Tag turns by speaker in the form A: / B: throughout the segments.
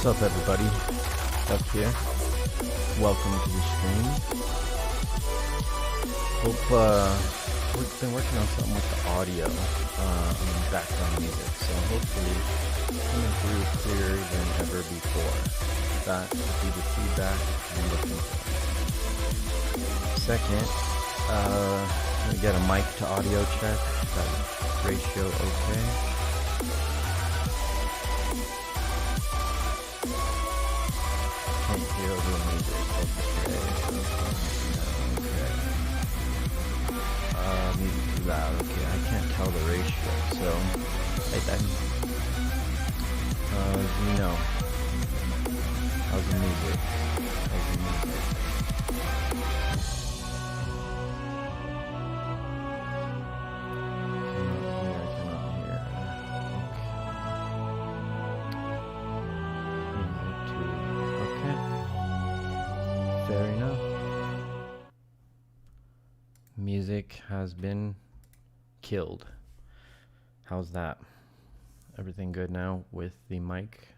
A: What's up, everybody? Up here. Welcome to the stream. Hope we've been working on something with the audio and background music, so hopefully coming through clearer than ever before. That would be the feedback I'm looking for. Second, let me get a mic to audio check. That ratio okay. Can't hear the music. Okay. tell the ratio. So, hey Ben, you know, how's the music? How's the music? Cannot hear. Okay. Fair enough. Music has been killed. How's that? Everything good now with the mic?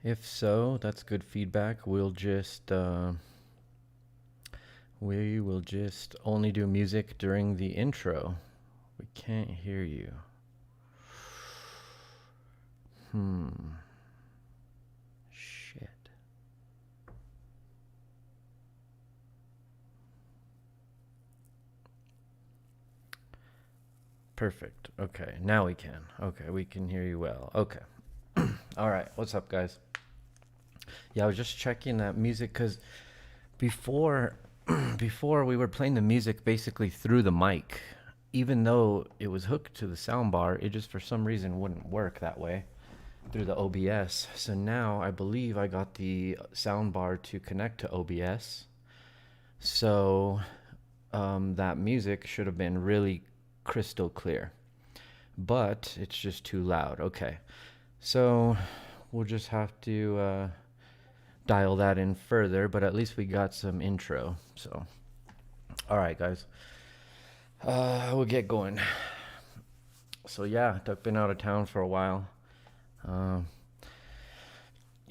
A: If so, that's good feedback. We will just only do music during the intro. We can't hear you. Shit. Perfect. Okay, now we can. Okay, we can hear you well. Okay. All right, what's up, guys? Yeah, I was just checking that music because before we were playing the music basically through the mic. Even though it was hooked to the soundbar, it just for some reason wouldn't work that way through the OBS. So now I believe I got the soundbar to connect to OBS. So that music should have been really crystal clear, but it's just too loud. Okay, so we'll just have to dial that in further, but at least we got some intro. So all right, guys, we'll get going. So yeah, Duck been out of town for a while. You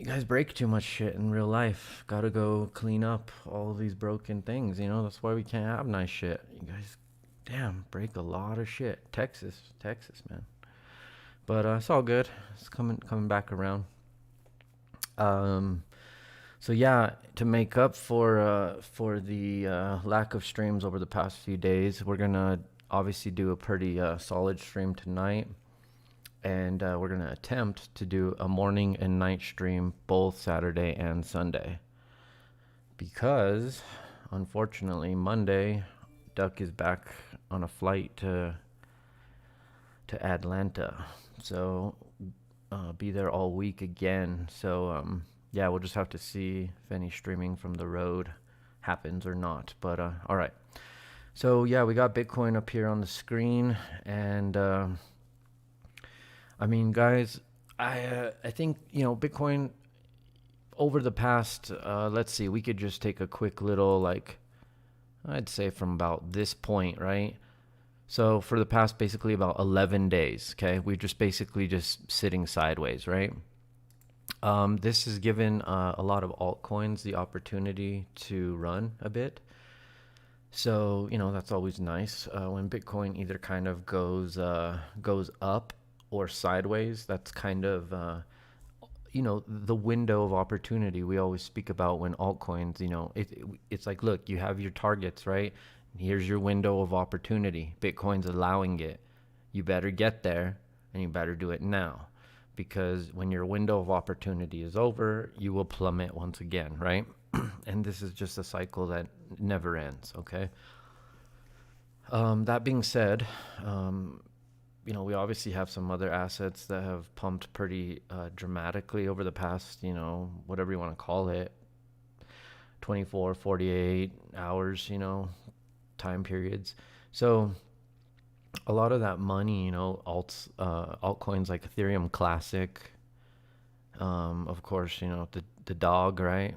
A: guys break too much shit in real life. Gotta go clean up all these broken things, you know. That's why we can't have nice shit. You guys, damn, break a lot of shit. Texas, man. But it's all good. It's coming back around. So yeah, to make up for the lack of streams over the past few days, we're gonna obviously do a pretty solid stream tonight, and we're gonna attempt to do a morning and night stream both Saturday and Sunday. Because unfortunately, Monday, Duck is back on a flight to Atlanta, so be there all week again. So yeah, we'll just have to see if any streaming from the road happens or not. But all right. So yeah, we got Bitcoin up here on the screen, and I mean, guys, I think, you know, Bitcoin over the past, let's see, we could just take a quick little, like, I'd say from about this point, right? So for the past basically about 11 days, okay, we're just basically just sitting sideways, right? This has given a lot of altcoins the opportunity to run a bit. So, you know, that's always nice. When Bitcoin either kind of goes up or sideways, that's kind of, you know, the window of opportunity we always speak about when altcoins, you know, it's like, look, you have your targets, right? Here's your window of opportunity. Bitcoin's allowing it. You better get there, and you better do it now. Because when your window of opportunity is over, you will plummet once again, right? And this is just a cycle that never ends, okay? That being said, you know, we obviously have some other assets that have pumped pretty dramatically over the past, you know, whatever you want to call it, 24, 48 hours, you know, time periods. So a lot of that money, you know, altcoins like Ethereum Classic, of course, you know, the dog, right?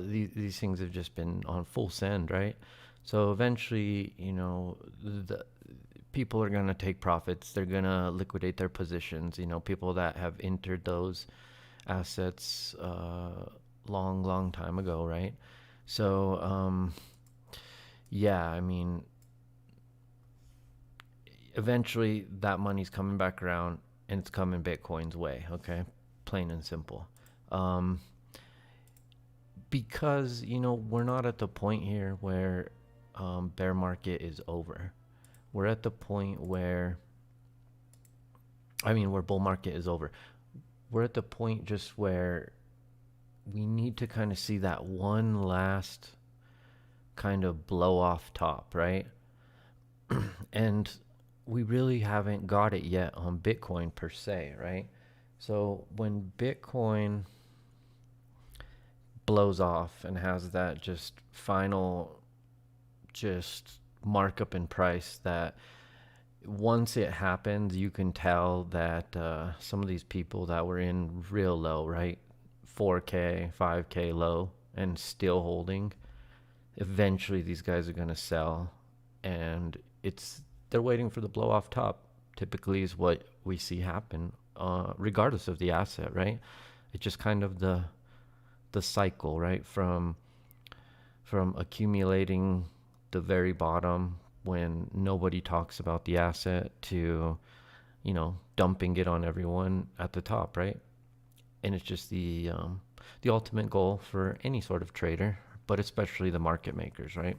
A: These things have just been on full send, right? So eventually, you know, the people are going to take profits. They're going to liquidate their positions. You know, people that have entered those assets long time ago, right? So, yeah, I mean, eventually that money's coming back around, and it's coming Bitcoin's way, okay? Plain and simple. Because, you know, we're not at the point here where bear market is over. We're at the point where, where bull market is over. We're at the point just where we need to kind of see that one last kind of blow off top, right? And we really haven't got it yet on Bitcoin per se, right? So when Bitcoin blows off and has that just final just markup in price, that once it happens, you can tell that some of these people that were in real low, right? 4K, 5K low and still holding, eventually these guys are going to sell, and they're waiting for the blow off top. Typically is what we see happen, regardless of the asset, right? It's just kind of the cycle, right? From accumulating the very bottom when nobody talks about the asset to, dumping it on everyone at the top, right? And it's just the ultimate goal for any sort of trader, but especially the market makers, right?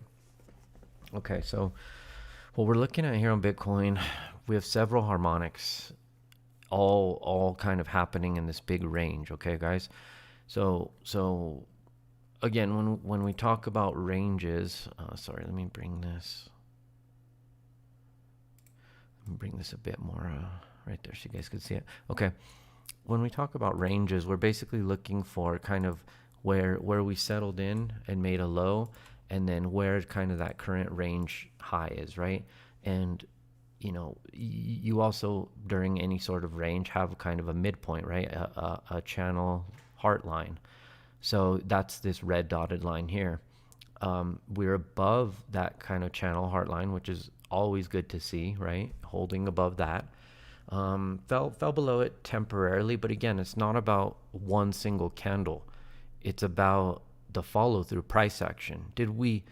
A: Okay, so what we're looking at here on Bitcoin, we have several harmonics, all kind of happening in this big range. Okay, guys. So again, when we talk about ranges, sorry, let me bring this a bit more right there so you guys could see it. Okay, when we talk about ranges, we're basically looking for kind of where we settled in and made a low, and then where kind of that current range high is, right? And you also, during any sort of range, have kind of a midpoint, right? A channel heart line. So that's this red dotted line here. We're above that kind of channel heart line, which is always good to see, right? Holding above that. Fell below it temporarily, but again, it's not about one single candle. It's about the follow through price action. Did we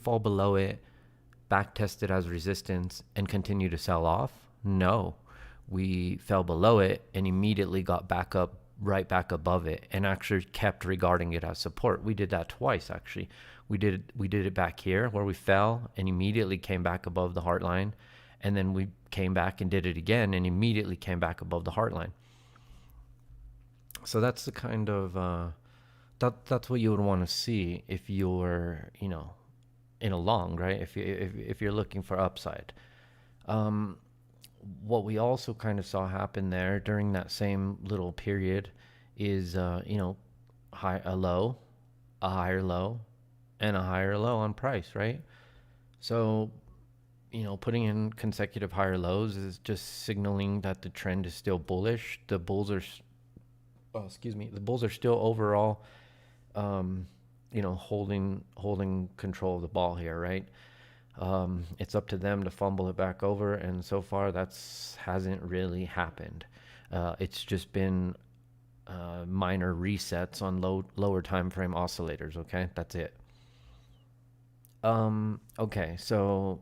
A: fall below it, back test it as resistance, and continue to sell off? No, we fell below it and immediately got back up, right back above it, and actually kept regarding it as support. We did that twice, actually. We did it back here where we fell and immediately came back above the heart line, and then we came back and did it again and immediately came back above the heart line. So that's the kind of that's what you would want to see if you're in a long, right? If you're looking for upside. What we also kind of saw happen there during that same little period is a low, a higher low, and a higher low on price, right? So putting in consecutive higher lows is just signaling that the trend is still bullish. The bulls are still overall holding control of the ball here, right? It's up to them to fumble it back over, and so far hasn't really happened. It's just been minor resets on lower time frame oscillators. Okay, that's it. Okay, so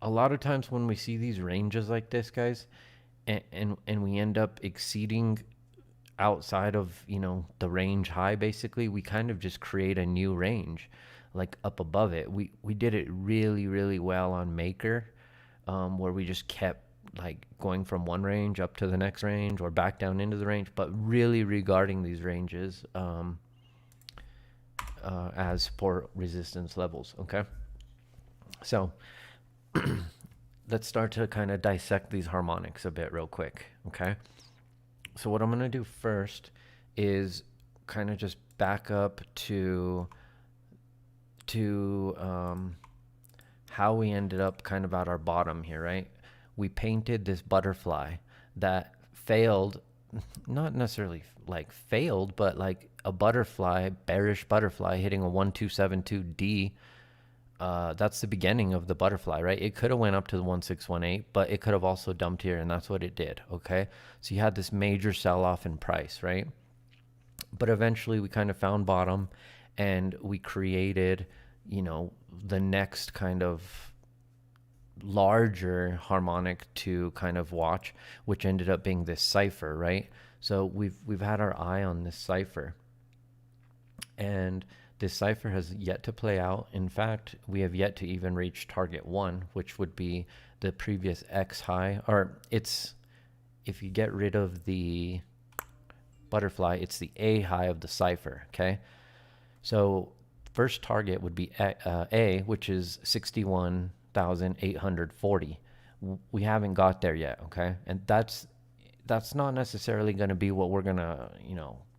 A: a lot of times when we see these ranges like this, guys, and we end up exceeding outside of the range high, basically we kind of just create a new range like up above it. We did it really, really well on Maker, where we just kept like going from one range up to the next range or back down into the range, but really regarding these ranges as support resistance levels. Okay, so let's start to kind of dissect these harmonics a bit real quick. Okay, so what I'm going to do first is kind of just back up to how we ended up kind of at our bottom here, right? We painted this butterfly that failed, not necessarily like failed, but like a butterfly, bearish butterfly hitting a 1272D. That's the beginning of the butterfly, right? It could have went up to the 1618, but it could have also dumped here, and that's what it did. Okay, so you had this major sell-off in price, right? But eventually we kind of found bottom, and we created the next kind of larger harmonic to kind of watch, which ended up being this cipher, right? So we've had our eye on this cipher, and this cipher has yet to play out. In fact, we have yet to even reach target 1, which would be the previous X high, or if you get rid of the butterfly, it's the A high of the cipher. Okay, so first target would be A, which is 61 55,840. We haven't got there yet, okay? And that's not necessarily going to be what we're going to,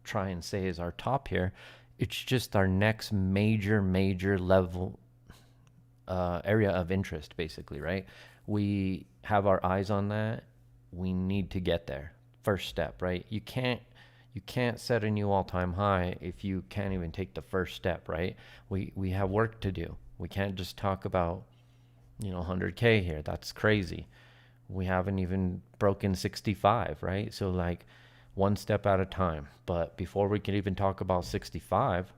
A: try and say is our top here. It's just our next major level area of interest, basically, right? We have our eyes on that. We need to get there. First step, right? You can't set a new all-time high if you can't even take the first step, right? We have work to do. We can't just talk about 100K here. That's crazy. We haven't even broken 65, right? So like one step at a time. But before we can even talk about 65,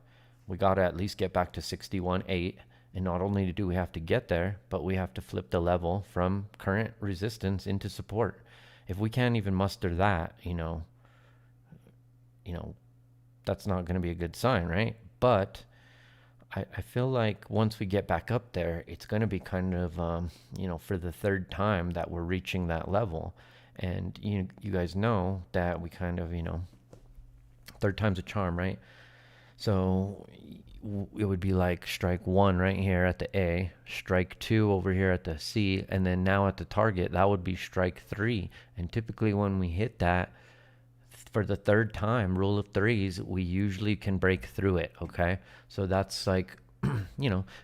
A: we got to at least get back to 61.8. And not only do we have to get there, but we have to flip the level from current resistance into support. If we can't even muster that, that's not going to be a good sign, right? But I feel like once we get back up there, it's going to be kind of, for the third time that we're reaching that level. And you guys know that we kind of, third time's a charm, right? So it would be like strike one right here at the A, strike two over here at the C, and then now at the target, that would be strike three. And typically when we hit that, for the third time, rule of threes, we usually can break through it, okay? So that's like,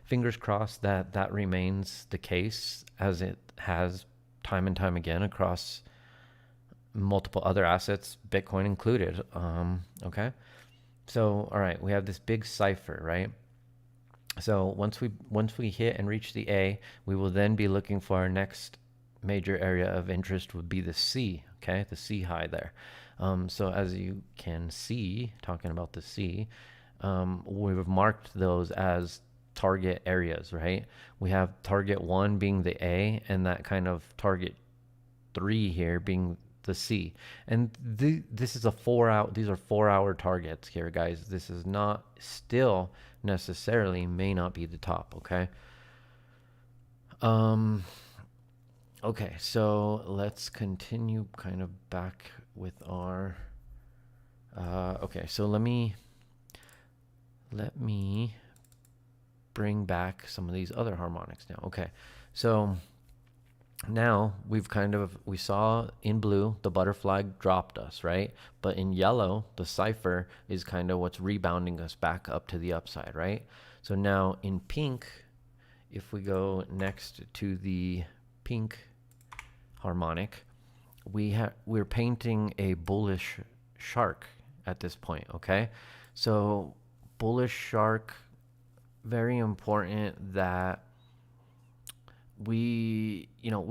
A: fingers crossed that remains the case, as it has time and time again across multiple other assets, Bitcoin included, okay? So, all right, we have this big cipher, right? So once we hit and reach the A, we will then be looking for our next major area of interest would be the C, okay? The C high there. So as you can see, talking about the C, we've marked those as target areas, right? We have target 1 being the A, and that kind of target 3 here being the C. And this is these are 4-hour targets here, guys. This is not still necessarily may not be the top, okay? Okay, so let's continue kind of back with our okay, so let me bring back some of these other harmonics now. Okay, so now we saw in blue the butterfly dropped us, right? But in yellow, the cipher is kind of what's rebounding us back up to the upside, right? So now in pink, if we go next to the pink harmonic, we're painting a bullish shark at this point, okay? So bullish shark, very important that we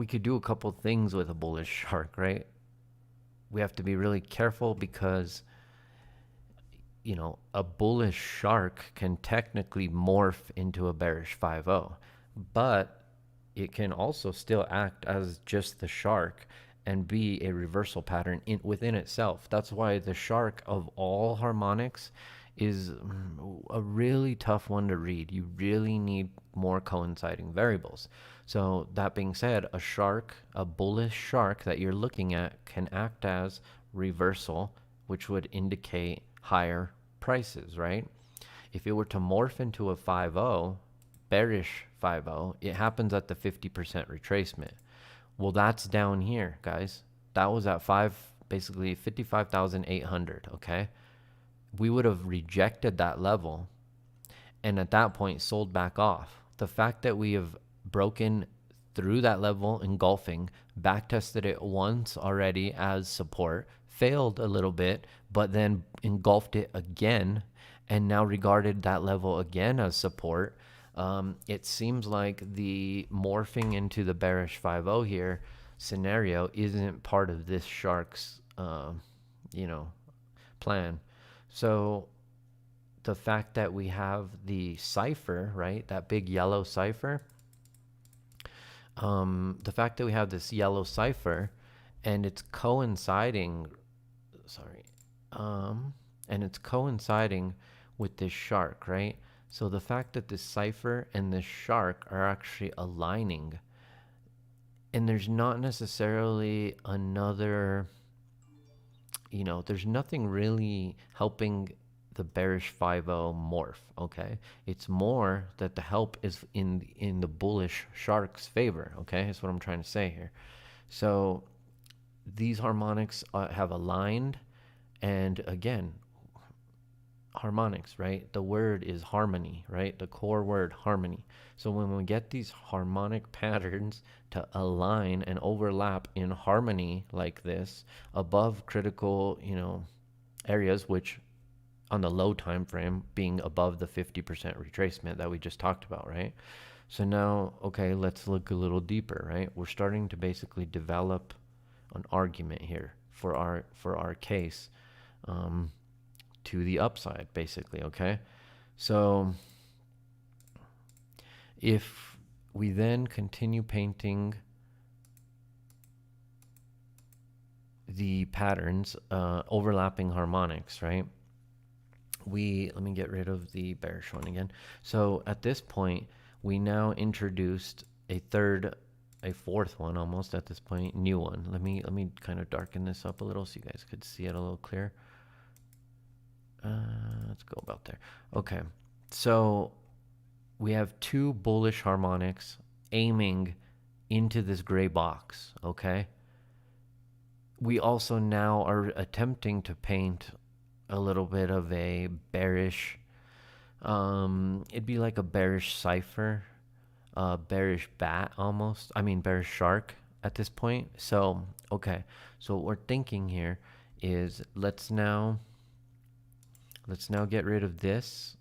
A: could do a couple things with a bullish shark, right? We have to be really careful because a bullish shark can technically morph into a bearish 5-0, but it can also still act as just the shark and be a reversal pattern within itself. That's why the shark of all harmonics is a really tough one to read. You really need more coinciding variables. So that being said, a bullish shark that you're looking at can act as reversal, which would indicate higher prices, right? If it were to morph into a 5-0, bearish 5-0, it happens at the 50% retracement. Well, that's down here, guys. That was at basically 55,800, okay? We would have rejected that level and at that point sold back off. The fact that we have broken through that level, engulfing, back tested it once already as support, failed a little bit, but then engulfed it again and now regarded that level again as support. It seems like the morphing into the bearish 5-0 here scenario isn't part of this shark's, plan. So the fact that we have the cipher, right, that big yellow cipher, the fact that we have this yellow cipher and it's coinciding, and it's coinciding with this shark, right? So the fact that this cipher and this shark are actually aligning, and there's not necessarily another, there's nothing really helping the bearish 5-0 morph. Okay, it's more that the help is in the bullish shark's favor. Okay, that's what I'm trying to say here. So these harmonics have aligned, and again, harmonics, right? The word is harmony, right? The core word, harmony. So when we get these harmonic patterns to align and overlap in harmony like this above critical, areas, which on the low time frame being above the 50% retracement that we just talked about, right? So now, okay, let's look a little deeper, right? We're starting to basically develop an argument here for our case, to the upside, basically. Okay, so if we then continue painting the patterns, overlapping harmonics, right? Let me get rid of the bearish one again. So at this point, we now introduced a fourth one almost at this point, new one. Let me kind of darken this up a little so you guys could see it a little clearer. Let's go about there. Okay, so we have two bullish harmonics aiming into this gray box. Okay, we also now are attempting to paint a little bit of a bearish, it'd be like a bearish cipher, bearish bat almost. I mean bearish shark at this point. So okay, so what we're thinking here is let's now get rid of this,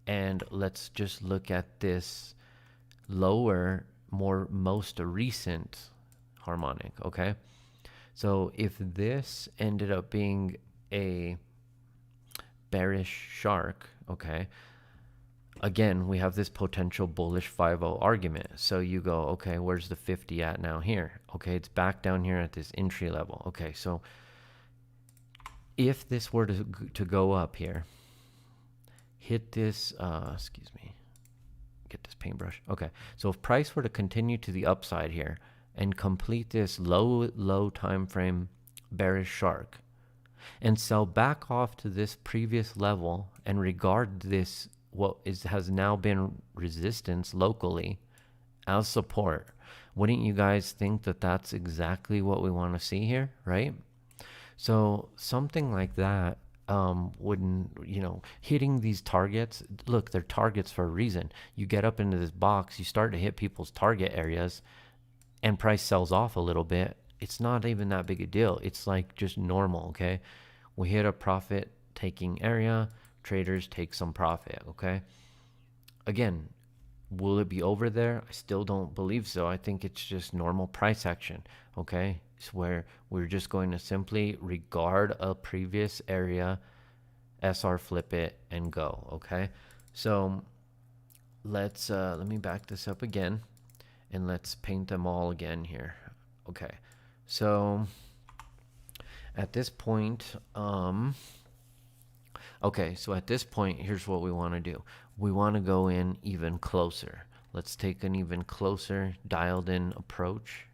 A: and let's just look at this lower, most recent harmonic. Okay, so if this ended up being a bearish shark, okay, again, we have this potential bullish 5-0 argument. So you go, okay, where's the 50 at now here? Okay, it's back down here at this entry level. Okay, so if this were to go up here, hit this, excuse me, get this paintbrush. Okay, so if price were to continue to the upside here and complete this low time frame bearish shark and sell back off to this previous level and regard this has now been resistance locally as support, wouldn't you guys think that that's exactly what we want to see here, right? So something like that, wouldn't, hitting these targets, look, they're targets for a reason. You get up into this box, you start to hit people's target areas, and price sells off a little bit. It's not even that big a deal. It's like just normal, okay? We hit a profit taking area, traders take some profit, okay? Again, will it be over there? I still don't believe so. I think it's just normal price action, okay? It's where we're just going to simply regard a previous area, SR flip it, and go, okay? So let me back this up again, and let's paint them all again here. Okay, so at this point, here's what we want to do. We want to go in even closer. Let's take an even closer dialed in approach,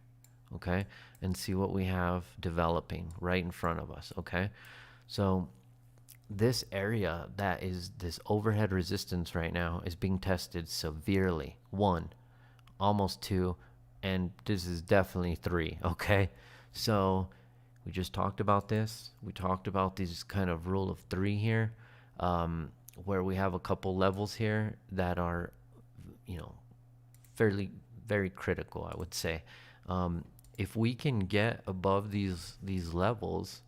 A: okay, and see what we have developing right in front of us, okay? So this area that is this overhead resistance right now is being tested severely. 1, almost 2, and this is definitely 3, okay? So we just talked about this. We talked about these kind of rule of 3 here, where we have a couple levels here that are, very critical, I would say. If we can get above these levels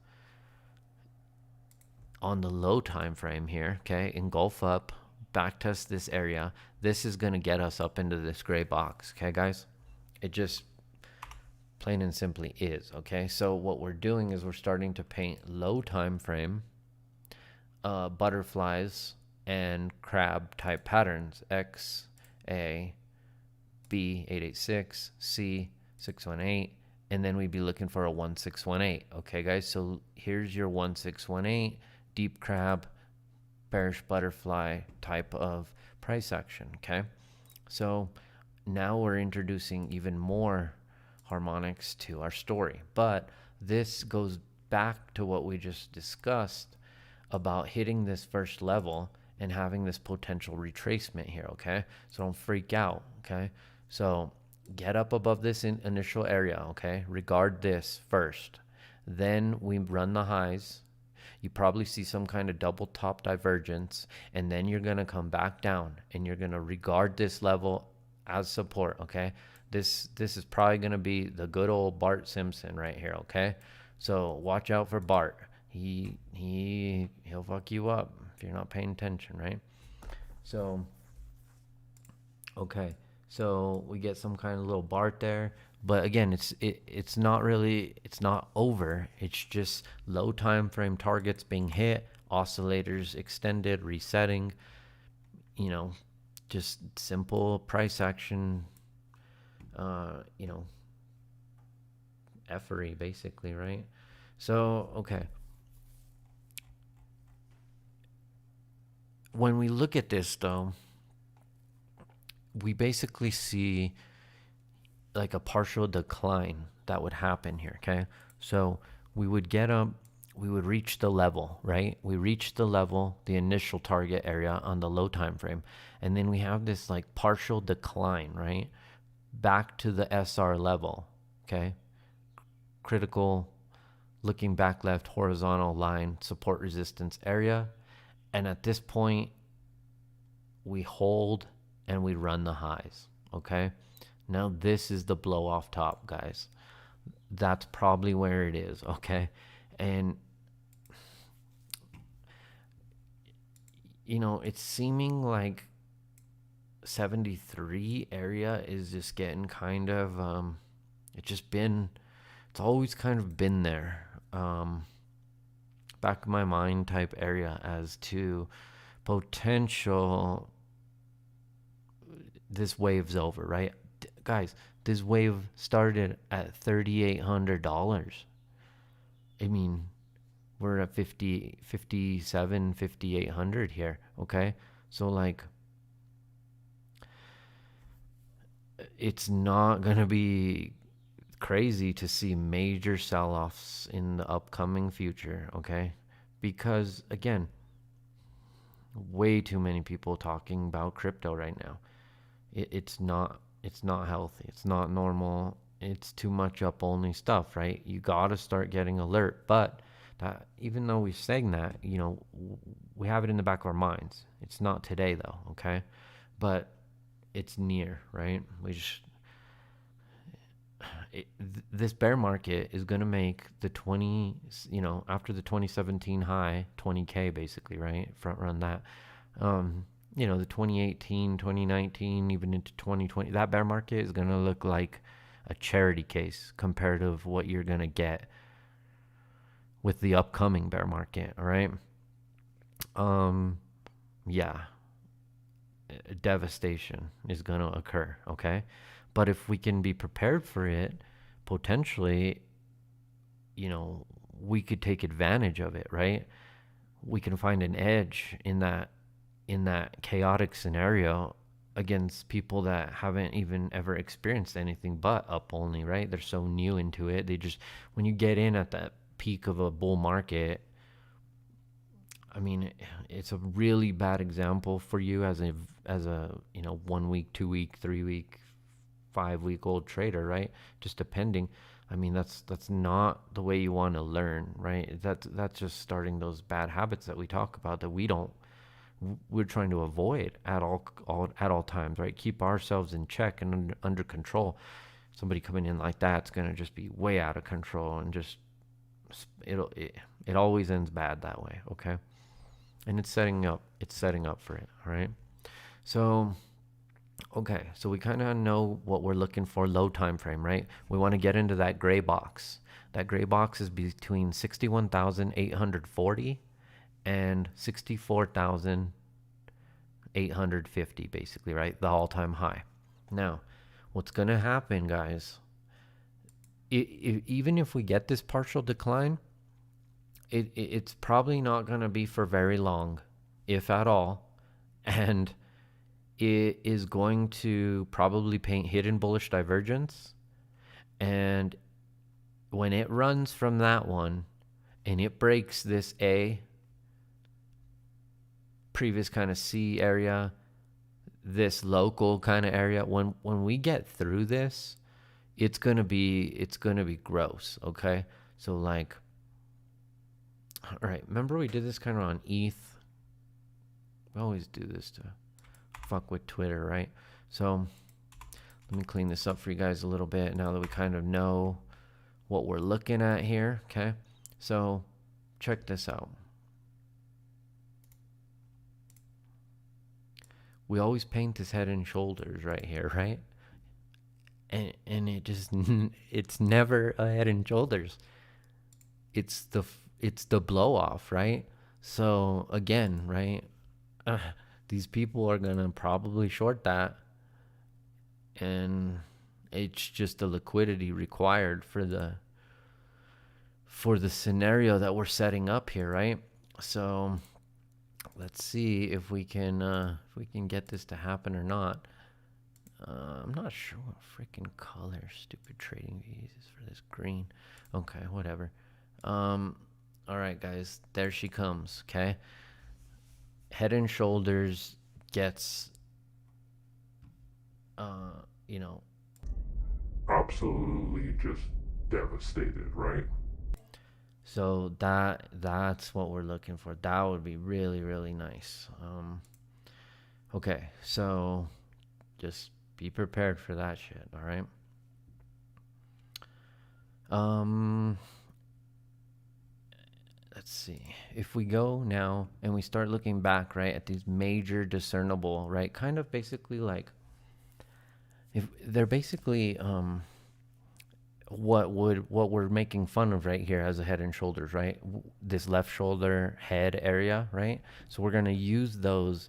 A: on the low time frame here, okay, engulf up, back test this area, this is going to get us up into this gray box, okay, guys? It just plain and simply is, okay? So what we're doing is we're starting to paint low time frame butterflies and crab type patterns, X, A, B, 886, C, 618, and then we'd be looking for a 1618, okay, guys? So here's your 1618 deep crab bearish butterfly type of price action, okay? So now we're introducing even more harmonics to our story, but this goes back to what we just discussed about hitting this first level and having this potential retracement here, okay? So don't freak out, okay? So get up above this initial area, okay? Regard this first. Then we run the highs. You probably see some kind of double top divergence, and then you're going to come back down and you're going to regard this level as support, okay? This is probably going to be the good old Bart Simpson right here, okay? So watch out for Bart. He'll fuck you up if you're not paying attention, right? So okay, so we get some kind of little Bart there, but again, it's not really, it's not over. It's just low time frame targets being hit, oscillators extended, resetting, you know, just simple price action, you know, effery basically, right? So okay, when we look at this though, we basically see like a partial decline that would happen here, okay? So we would get up, we would reach the level, right? We reach the level, the initial target area on the low time frame, and then we have this like partial decline, right? Back to the SR level, okay? Critical, looking back left, horizontal line, support resistance area. And at this point, we hold and we run the highs, okay? Now this is the blow off top, guys. That's probably where it is, okay? And you know, it's seeming like 73 area is just getting kind of it's always kind of been there, back of my mind type area as to potential this wave's over, right? Guys, this wave started at $3,800. I mean, we're at 5,800 here, okay? So like, it's not gonna be crazy to see major sell-offs in the upcoming future, okay? Because again, way too many people talking about crypto right now. It's not healthy. It's not normal. It's too much up only stuff, right? You got to start getting alert. But that, even though we're saying that, you know, we have it in the back of our minds. It's not today though, okay? But it's near, right? This bear market is going to make the 20, you know, after the 2017 high, 20K basically, right? Front run that. You know, the 2018, 2019, even into 2020, that bear market is going to look like a charity case compared to what you're going to get with the upcoming bear market, all right? Yeah, devastation is going to occur, okay? But if we can be prepared for it, potentially, you know, we could take advantage of it, right? We can find an edge in that chaotic scenario against people that haven't even ever experienced anything but up only, right? They're so new into it. They just, when you get in at that peak of a bull market, I mean, it's a really bad example for you as a, you know, 1 week, 2 week, 3 week, 5 week old trader, right? Just depending. I mean, that's not the way you want to learn, right? That's just starting those bad habits that we talk about that we're trying to avoid at all times, right? Keep ourselves in check and under control. Somebody coming in like that's gonna just be way out of control, and just it always ends bad that way, okay? And it's setting up for it, all right? So okay, so we kind of know what we're looking for low time frame, right? We want to get into that gray box. That gray box is between 61,840 and 64,850 basically, right? The all-time high. Now, what's going to happen, guys, even if we get this partial decline, it's probably not going to be for very long, if at all. And it is going to probably paint hidden bullish divergence. And when it runs from that one and it breaks this A, previous kind of C area, this local kind of area. When we get through this, it's gonna be gross. Okay, so like, all right, remember we did this kind of on ETH. We always do this to fuck with Twitter, right? So let me clean this up for you guys a little bit now that we kind of know what we're looking at here. Okay, so check this out. We always paint this head and shoulders right here, right? And it just it's never a head and shoulders. It's the blow off, right? So again, right? These people are gonna probably short that, and it's just the liquidity required for the scenario that we're setting up here, right? So let's see if we can get this to happen or not. I'm not sure what freaking color stupid trading views is for this green. Okay, whatever. All right, guys, there she comes. Okay, head and shoulders gets, you know,
B: absolutely just devastated, right?
A: so that's what we're looking for. That would be really, really nice. Okay, so just be prepared for that shit, all right? Let's see. If we go now and we start looking back, right, at these major discernible, right, kind of basically like, if they're basically what we're making fun of right here as a head and shoulders, right? This left shoulder head area, right? So we're going to use those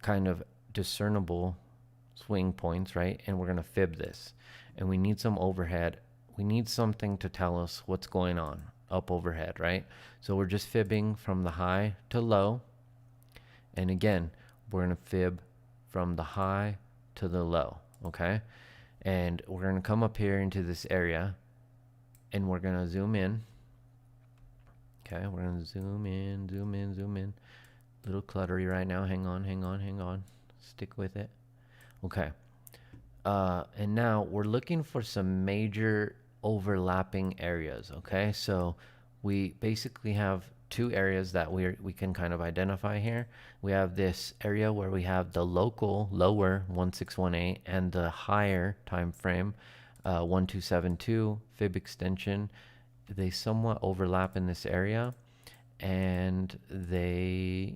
A: kind of discernible swing points, right? And we're going to fib this. And we need some overhead. We need something to tell us what's going on up overhead, right? So we're just fibbing from the high to low. And again, we're going to fib from the high to the low, okay? And we're going to come up here into this area and we're going to zoom in. Okay, we're going to zoom in, zoom in, zoom in. A little cluttery right now. Hang on. Stick with it. Okay. And now we're looking for some major overlapping areas. Okay, so we basically have two areas that we can kind of identify here. We have this area where we have the local lower 1618 and the higher time frame 1272 fib extension. They somewhat overlap in this area, and they,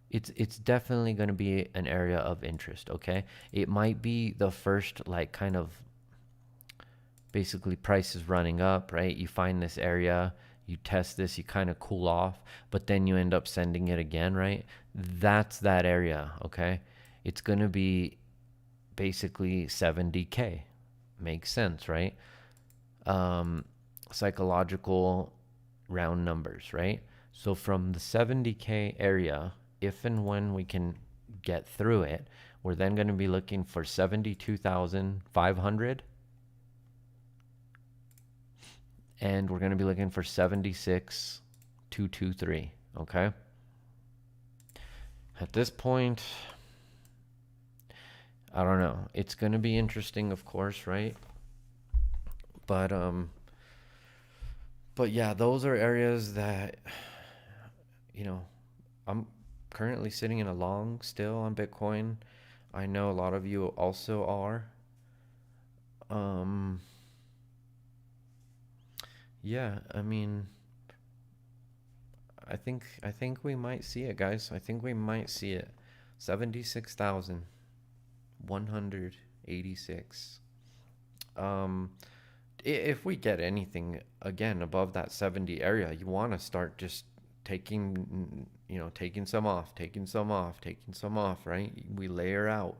A: it's definitely going to be an area of interest. Okay, it might be the first, like, kind of basically price is running up, right? You find this area, you test this, you kind of cool off, but then you end up sending it again, right? That's that area. Okay, it's going to be basically 70K. Makes sense, right? Psychological round numbers, right? So from the 70K area, if and when we can get through it, we're then going to be looking for 72,500, and we're going to be looking for 76,223. Okay, at this point, I don't know, it's going to be interesting, of course, right? But yeah, those are areas that, I'm currently sitting in a long still on Bitcoin. I know a lot of you also are. Yeah, I mean, I think we might see it, guys. I think we might see it. 76,186. If we get anything again above that 70 area, you want to start just taking some off, right? We layer out,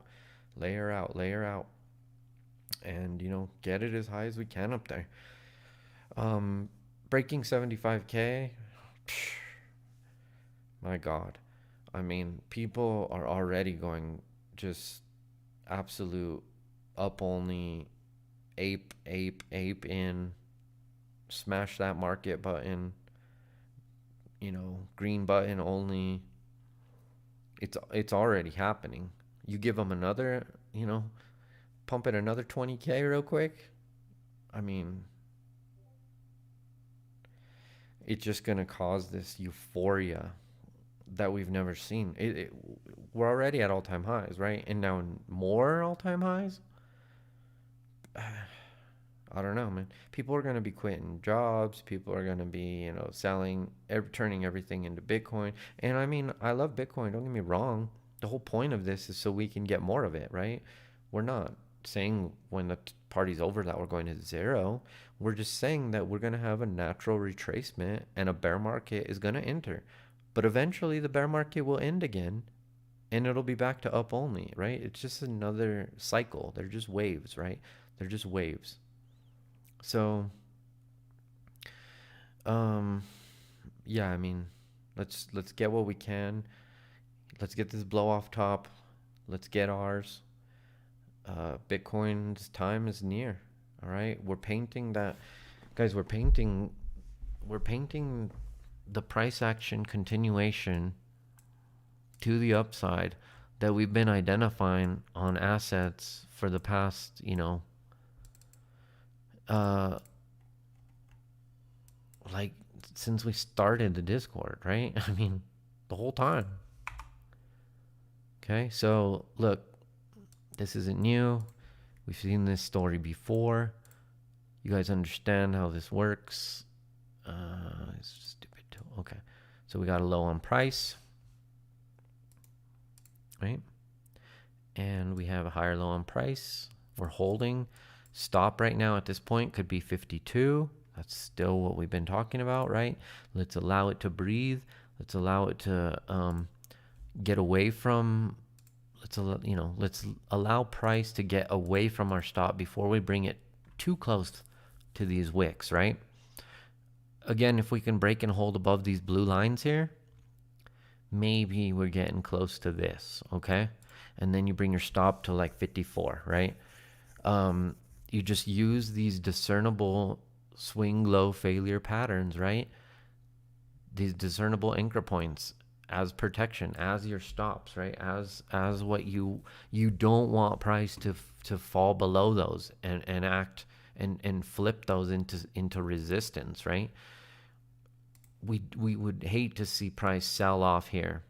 A: and get it as high as we can up there. Breaking 75K, my God. I mean, people are already going just absolute up only, ape in, smash that market button, green button only. it's already happening. You give them another, pump it another 20K real quick. I mean, it's just gonna cause this euphoria that we've never seen. We're already at all-time highs, right? And now more all-time highs. I don't know, man. People are going to be quitting jobs. People are going to be, selling, turning everything into Bitcoin. And I mean, I love Bitcoin. Don't get me wrong. The whole point of this is so we can get more of it, right? We're not saying when the party's over that we're going to zero. We're just saying that we're going to have a natural retracement and a bear market is going to enter. But eventually the bear market will end again and it'll be back to up only, right? It's just another cycle. They're just waves, right? They're just waves. So, yeah, I mean, let's get what we can. Let's get this blow off top. Let's get ours. Bitcoin's time is near. All right, we're painting that, guys. We're painting the price action continuation to the upside that we've been identifying on assets for the past, like since we started the Discord, right? I mean, the whole time. Okay, so look, this isn't new. We've seen this story before. You guys understand how this works. It's stupid too. Okay, so we got a low on price, right? And we have a higher low on price. We're holding. Stop right now at this point could be 52. That's still what we've been talking about, right? Let's allow it to breathe. Let's allow it to get away from. Let's allow price to get away from our stop before we bring it too close to these wicks, right? Again, if we can break and hold above these blue lines here, maybe we're getting close to this, okay? And then you bring your stop to like 54, right? You just use these discernible swing low failure patterns, right? These discernible anchor points as protection, as your stops, right? As what you don't want price to fall below those and act and flip those into resistance, right? We would hate to see price sell off here,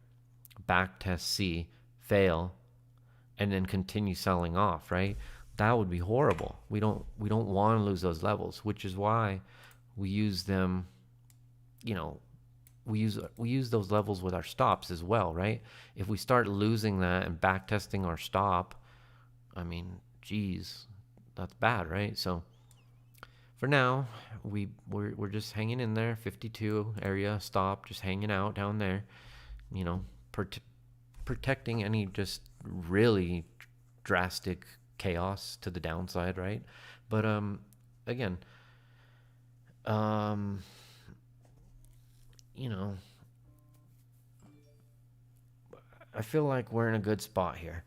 A: back test C, fail, and then continue selling off, right? That would be horrible. We don't want to lose those levels, which is why we use them, we use those levels with our stops as well, right? If we start losing that and back testing our stop, I mean, geez, that's bad, right? So for now, we're just hanging in there, 52 area stop, just hanging out down there, protecting any just really drastic chaos to the downside, right? But again, I feel like we're in a good spot here.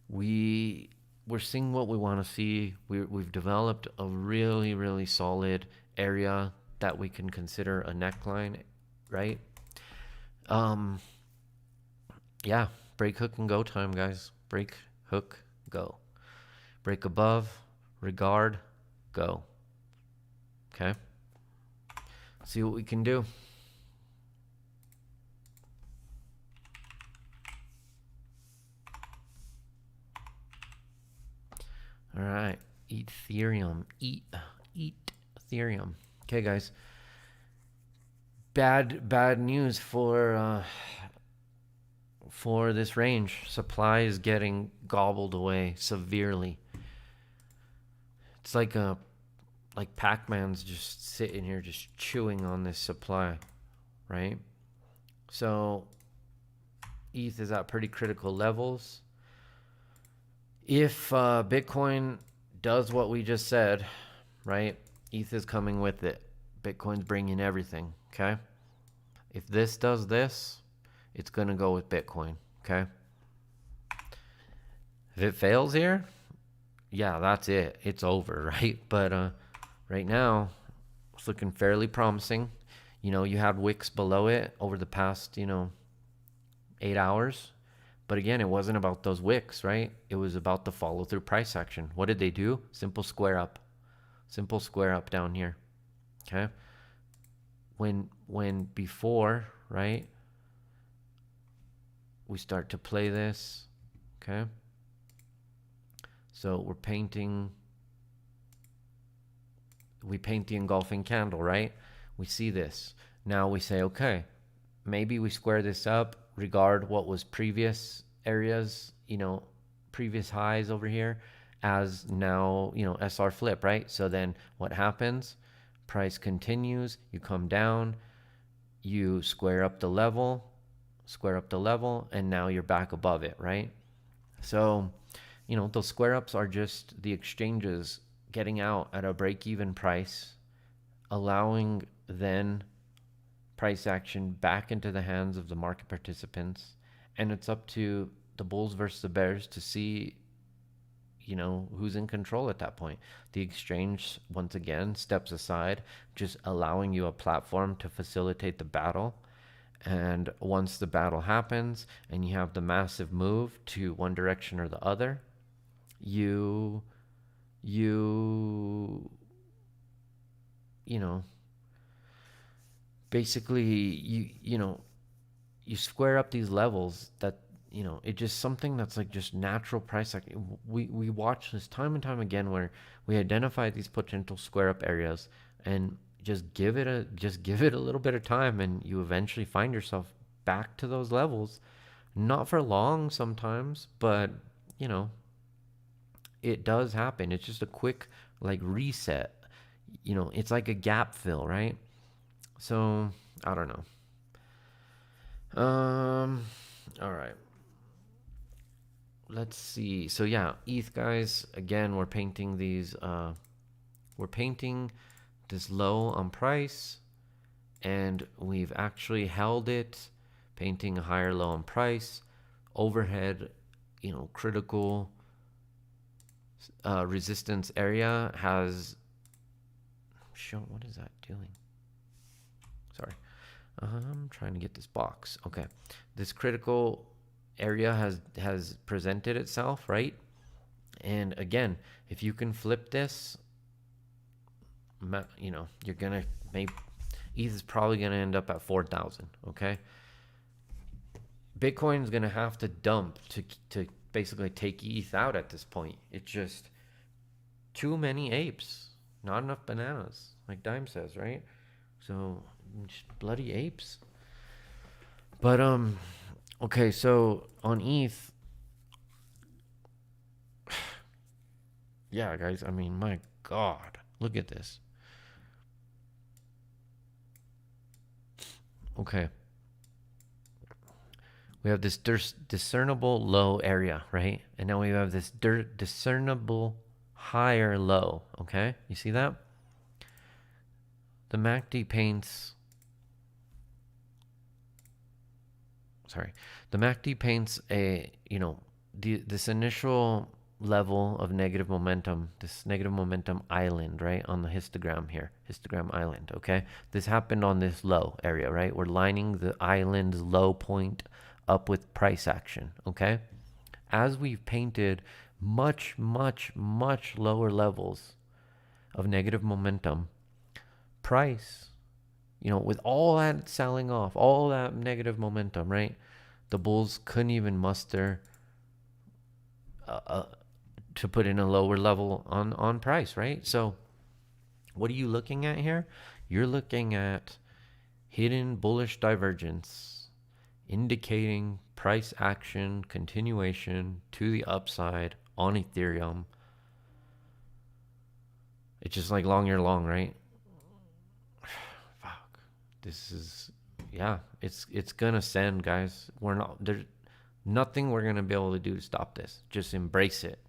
A: We're seeing what we want to see. We've developed a really, really solid area that we can consider a neckline, right? Yeah, break, hook, and go time, guys. Break, hook, go. Break above, regard, go. Okay? See what we can do. All right, Ethereum, eat Ethereum. Okay, guys. Bad news for this range. Supply is getting gobbled away severely. It's like Pac-Man's just sitting here, just chewing on this supply, right? So ETH is at pretty critical levels. If Bitcoin does what we just said, right? ETH is coming with it. Bitcoin's bringing everything, okay? If this does this, it's going to go with Bitcoin, okay? If it fails here, yeah, that's it. It's over, right? But right now, it's looking fairly promising. You had wicks below it over the past, 8 hours. But again, it wasn't about those wicks, right? It was about the follow through price action. What did they do? Simple square up down here. Okay. When before, right, we start to play this. Okay. So we paint the engulfing candle, right? We see this. Now we say, okay, maybe we square this up, regard what was previous areas, previous highs over here as now, SR flip, right? So then what happens? Price continues, you come down, you square up the level, and now you're back above it, right? So, those square ups are just the exchanges getting out at a break-even price, allowing then price action back into the hands of the market participants. And it's up to the bulls versus the bears to see, who's in control at that point. The exchange, once again, steps aside, just allowing you a platform to facilitate the battle. And once the battle happens and you have the massive move to one direction or the other, you basically you square up these levels that it's just something that's like just natural price action. We watch this time and time again where we identify these potential square up areas and just give it a little bit of time, and you eventually find yourself back to those levels. Not for long sometimes, but it does happen. It's just a quick like reset. It's like a gap fill, right? So I don't know. All right. Let's see. So yeah, ETH guys, again, we're painting this low on price, and we've actually held it, painting a higher low on price, overhead, critical resistance area has shown. What is that doing? Sorry. I'm trying to get this box. Okay. This critical area has presented itself, right? And again, if you can flip this, you're gonna make ETH is probably gonna end up at 4,000. Okay. Bitcoin is gonna have to dump to basically take ETH out at this point. It's just too many apes, not enough bananas, like Dime says, right? So bloody apes. But okay, so on ETH, yeah, guys, I mean, my God, look at this. Okay. We have this discernible low area, right? And now we have this discernible higher low, okay? You see that? The MACD paints... The MACD paints a, this initial level of negative momentum, this negative momentum island, right, on the histogram here, histogram island, okay? This happened on this low area, right? We're lining the island's low point up with price action, okay? As we've painted much, much, much lower levels of negative momentum, price, with all that selling off, all that negative momentum, right? The bulls couldn't even muster to put in a lower level on price, right? So what are you looking at here? You're looking at hidden bullish divergence, indicating price action continuation to the upside on Ethereum. It's just like long year long, right? Fuck. This is, yeah, it's gonna send, guys. There's nothing we're gonna be able to do to stop this. Just embrace it.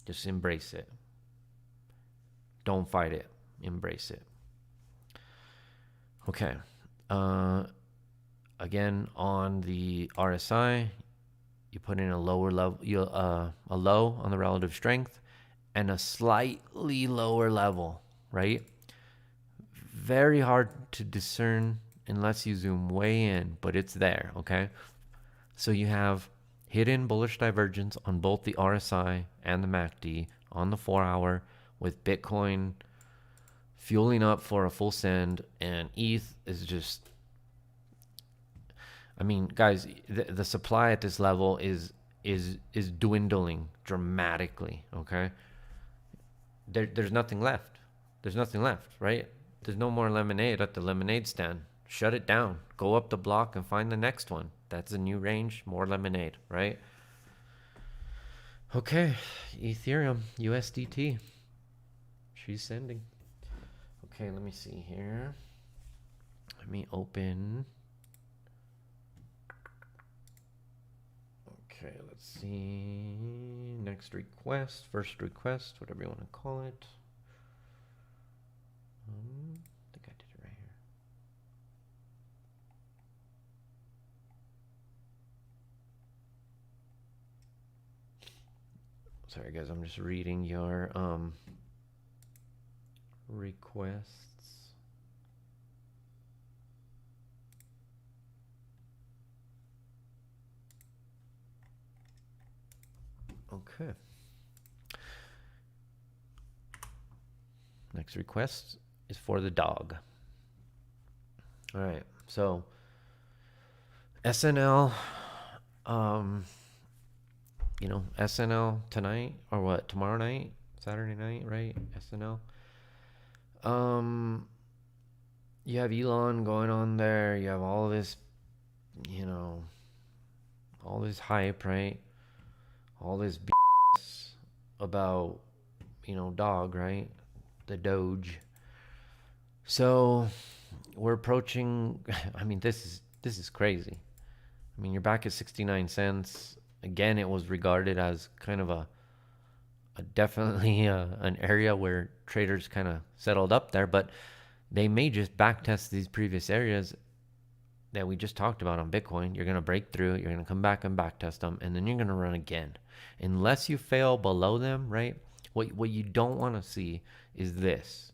A: Just embrace it. Don't fight it. Embrace it. Okay. Again, on the RSI, you put in a lower level, a low on the relative strength, and a slightly lower level, right? Very hard to discern unless you zoom way in, but it's there, okay? So you have hidden bullish divergence on both the RSI and the MACD on the 4-hour, with Bitcoin fueling up for a full send, and ETH is just, I mean, guys, the supply at this level is dwindling dramatically. Okay, there's nothing left. There's nothing left, right? There's no more lemonade at the lemonade stand. Shut it down. Go up the block and find the next one. That's a new range, more lemonade, right? Okay, Ethereum, USDT. She's sending. Okay, let me see here. Let me open. Okay, let's see. Next request, first request, whatever you want to call it. I think I did it right here. Sorry, guys, I'm just reading your requests. Okay. Next request is for the dog. All right. So SNL, SNL tonight or what? Tomorrow night, Saturday night, right? SNL. You have Elon going on there. You have all this, all this hype, right? All this BS about, dog, right? The Doge. So we're approaching, I mean, this is crazy. I mean, you're back at 69 cents. Again, it was regarded as kind of a definitely an area where traders kind of settled up there, but they may just backtest these previous areas that we just talked about on Bitcoin. You're going to break through, you're going to come back and backtest them, and then you're going to run again. Unless you fail below them, right? What you don't want to see is this,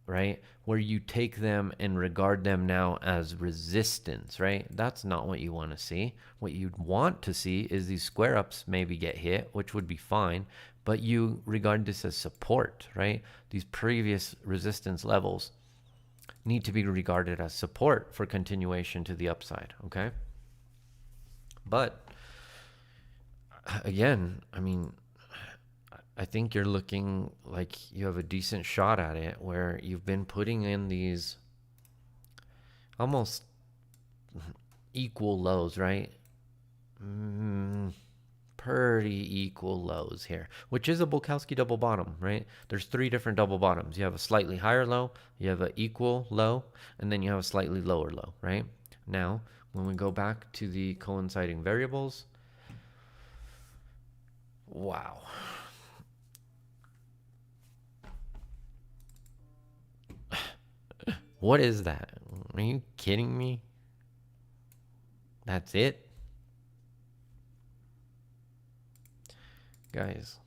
A: right? Where you take them and regard them now as resistance, right? That's not what you want to see. What you'd want to see is these square ups maybe get hit, which would be fine, but you regard this as support, right? These previous resistance levels need to be regarded as support for continuation to the upside, okay? But again, I mean, I think you're looking like you have a decent shot at it, where you've been putting in these almost equal lows, right? Pretty equal lows here, which is a Bukowski double bottom, right? There's 3 different double bottoms. You have a slightly higher low, you have an equal low, and then you have a slightly lower low, right? Now, when we go back to the coinciding variables, wow. What is that? Are you kidding me? That's it? Guys.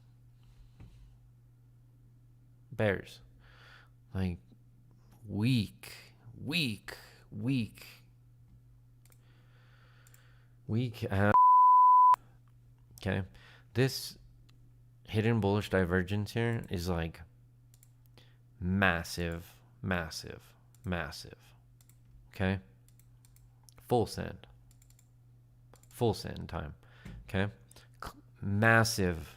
A: Bears. Like, weak. Okay. This hidden bullish divergence here is like massive. Okay. Full send time. Okay. Massive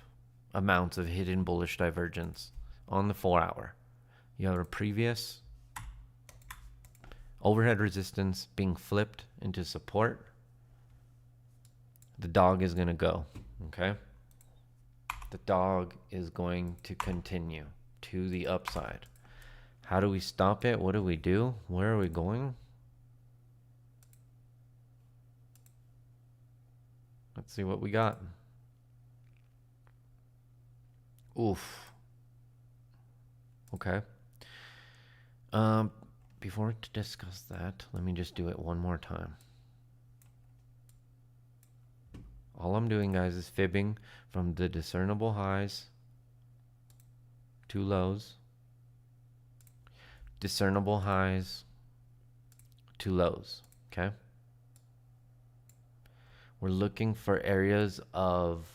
A: amounts of hidden bullish divergence on the 4-hour. You have a previous overhead resistance being flipped into support. The dog is going to go. Okay. The dog is going to continue to the upside. How do we stop it? What do we do? Where are we going? Let's see what we got. Oof. Okay. Before to discuss that, let me just do it one more time. All I'm doing, guys, is fibbing from the discernible highs to lows, discernible highs to lows, okay? We're looking for areas of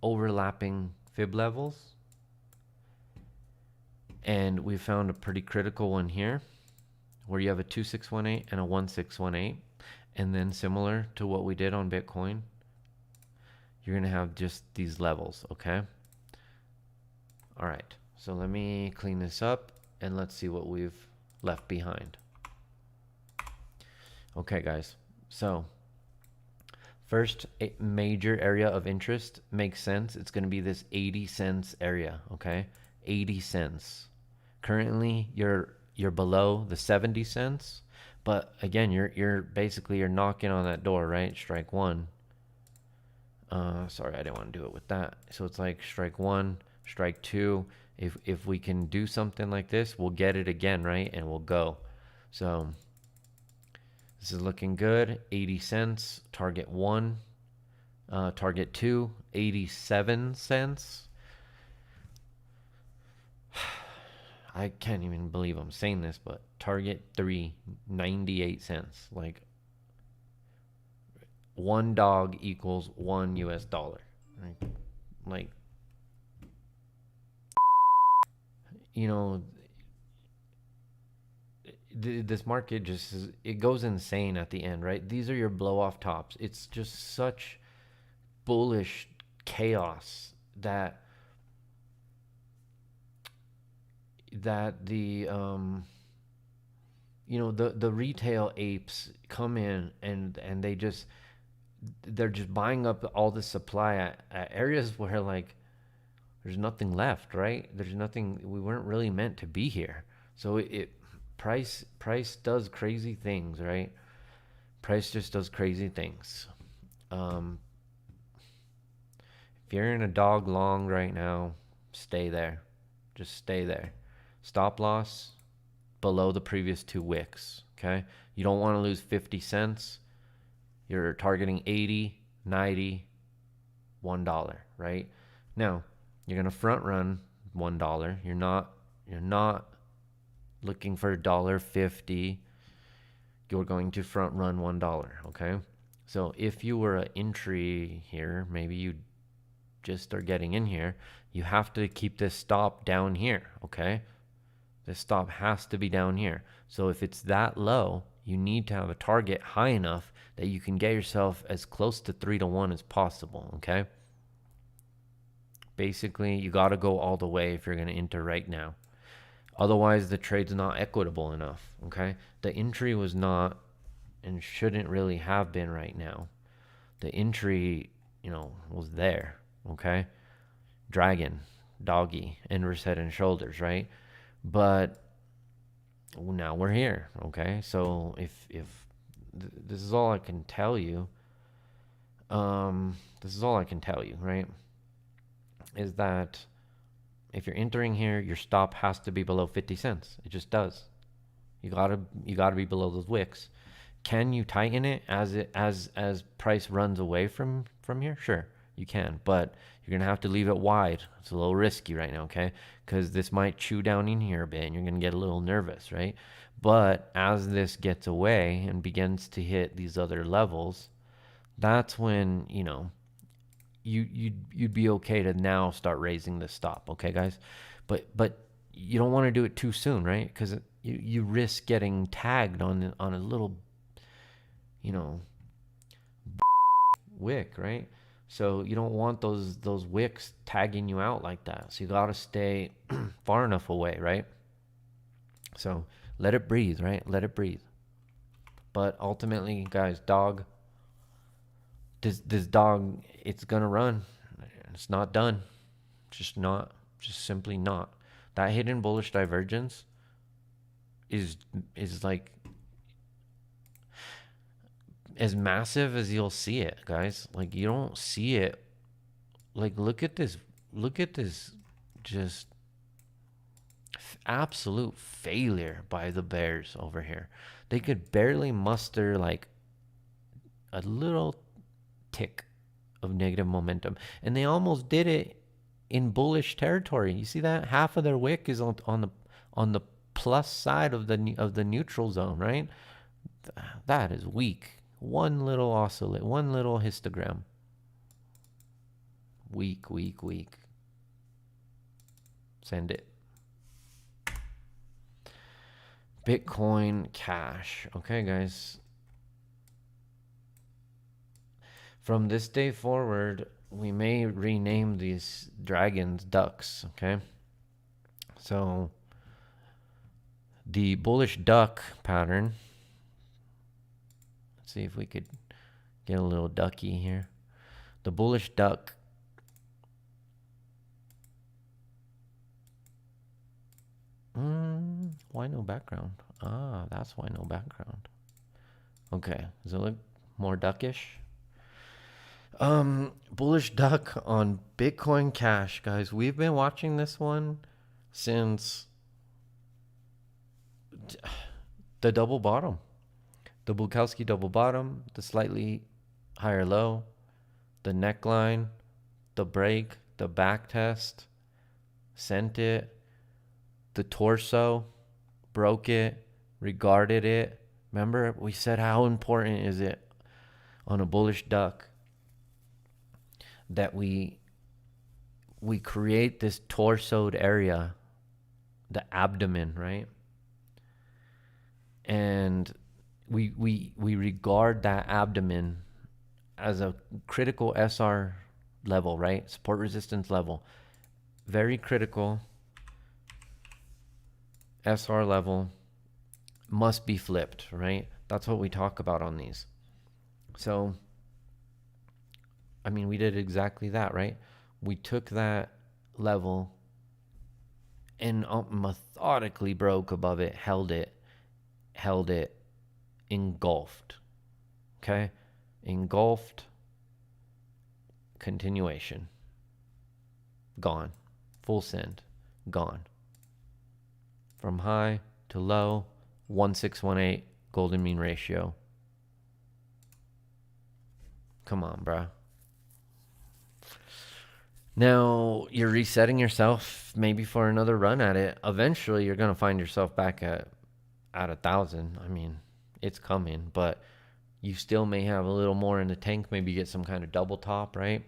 A: overlapping fib levels. And we found a pretty critical one here where you have a 2618 and a 1618. And then similar to what we did on Bitcoin, you're going to have just these levels, okay? All right, so let me clean this up and let's see what we've left behind. Okay, guys, so first major area of interest makes sense. It's going to be this 80 cents area, okay? 80 cents. Currently, you're below the 70 cents, but again, you're basically you're knocking on that door, right? Strike one. Sorry, I didn't want to do it with that. So it's like strike one, strike two. If we can do something like this, we'll get it again, right? And we'll go. So this is looking good. 80 cents. Target one. Target two. 87 cents. I can't even believe I'm saying this, but target three. 98 cents. Like one dog equals $1 US. Right? Like, you know, this market just it goes insane at the end, right? These are your blow off tops. It's just such bullish chaos that the you know, the retail apes come in and they're just buying up all the supply at areas where like there's nothing left, right? There's nothing. We weren't really meant to be here. So price does crazy things, right? Price just does crazy things. If you're in a dog long right now, stay there. Just stay there. Stop loss below the previous two wicks, okay? You don't want to lose 50 cents. You're targeting 80, 90, $1, right? Now, you're going to front run $1. You're not looking for $1.50. You're going to front run $1, okay? So if you were an entry here, maybe you just are getting in here, you have to keep this stop down here, okay? This stop has to be down here. So if it's that low, you need to have a target high enough that you can get yourself as close to 3-to-1 as possible, okay? Basically, you got to go all the way if you're going to enter right now. Otherwise, the trade's not equitable enough, okay? The entry was not and shouldn't really have been right now. The entry, you know, was there, okay? Dragon, doggy, inverse head and shoulders, right? But now we're here, okay? So if this is all I can tell you, right? Is that if you're entering here, your stop has to be below 50 cents. It just does. You gotta be below those wicks. Can you tighten it as price runs away from here? Sure, you can, but you're gonna have to leave it wide. It's a little risky right now, okay? Because this might chew down in here a bit, and you're gonna get a little nervous, right? But as this gets away and begins to hit these other levels, that's when, you know, you'd be okay to now start raising the stop, okay, guys? But you don't want to do it too soon, right? Because you risk getting tagged on a little, you know, wick, right? So you don't want those wicks tagging you out like that. So you got to stay far enough away, right? So let it breathe, right? Let it breathe. But ultimately, guys, this dog, it's gonna run. It's not done. Just simply not. That hidden bullish divergence is like as massive as you'll see it, guys. Like, you don't see it. Like, look at this just absolute failure by the bears over here. They could barely muster like a little tick of negative momentum, and they almost did it in bullish territory. You see that half of their wick is on the plus side of the neutral zone, right? That is weak. One little oscillate, one little histogram. Weak, weak, weak. Send it. Bitcoin Cash. Okay, guys. From this day forward, we may rename these dragons ducks. Okay. So the bullish duck pattern. Let's see if we could get a little ducky here. The bullish duck. Why no background? Ah, that's why no background. Okay, does it look more duckish? Bullish duck on Bitcoin Cash, guys. We've been watching this one since the double bottom, the Bukowski double bottom, the slightly higher low, the neckline, the break, the back test, sent it, the torso, broke it, regarded it. Remember, we said how important is it on a bullish duck that we create this torsoed area, the abdomen, right? And we regard that abdomen as a critical SR level, right? Support resistance level. Very critical SR level, must be flipped, right? That's what we talk about on these. So, I mean, we did exactly that, right? We took that level and methodically broke above it, held it, engulfed. Okay? Engulfed, continuation. Gone. Full send. Gone. From high to low, 1618 golden mean ratio. Come on, bruh. Now you're resetting yourself maybe for another run at it. Eventually you're going to find yourself back at 1,000. I mean, it's coming, but you still may have a little more in the tank, maybe get some kind of double top, right?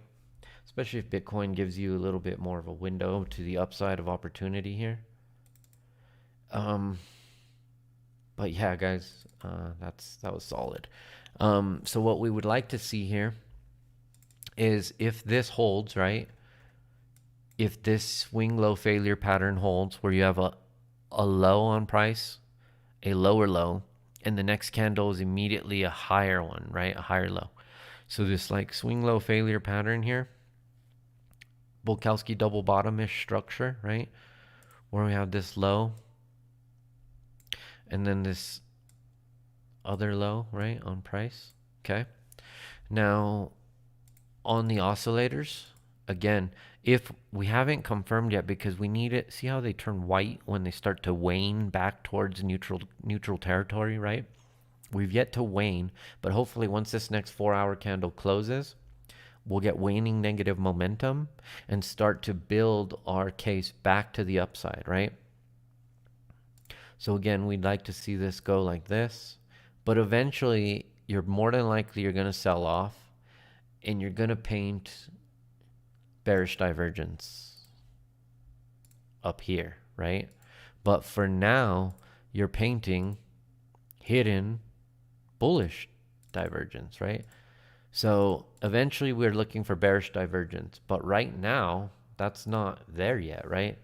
A: Especially if Bitcoin gives you a little bit more of a window to the upside of opportunity here. But yeah, guys, that was solid. So what we would like to see here is if this holds, right? If this swing low failure pattern holds where you have a low on price, a lower low, and the next candle is immediately a higher one, right? A higher low. So this like swing low failure pattern here, Bukowski double bottom-ish structure, right? Where we have this low and then this other low, right, on price. Okay. Now, on the oscillators, again, if we haven't confirmed yet because we need it, see how they turn white when they start to wane back towards neutral territory, right? We've yet to wane, but hopefully once this next 4-hour candle closes, we'll get waning negative momentum and start to build our case back to the upside, right? So again, we'd like to see this go like this, but eventually you're more than likely you're going to sell off and you're going to paint bearish divergence up here, right? But for now, you're painting hidden bullish divergence, right? So eventually we're looking for bearish divergence, but right now that's not there yet, right?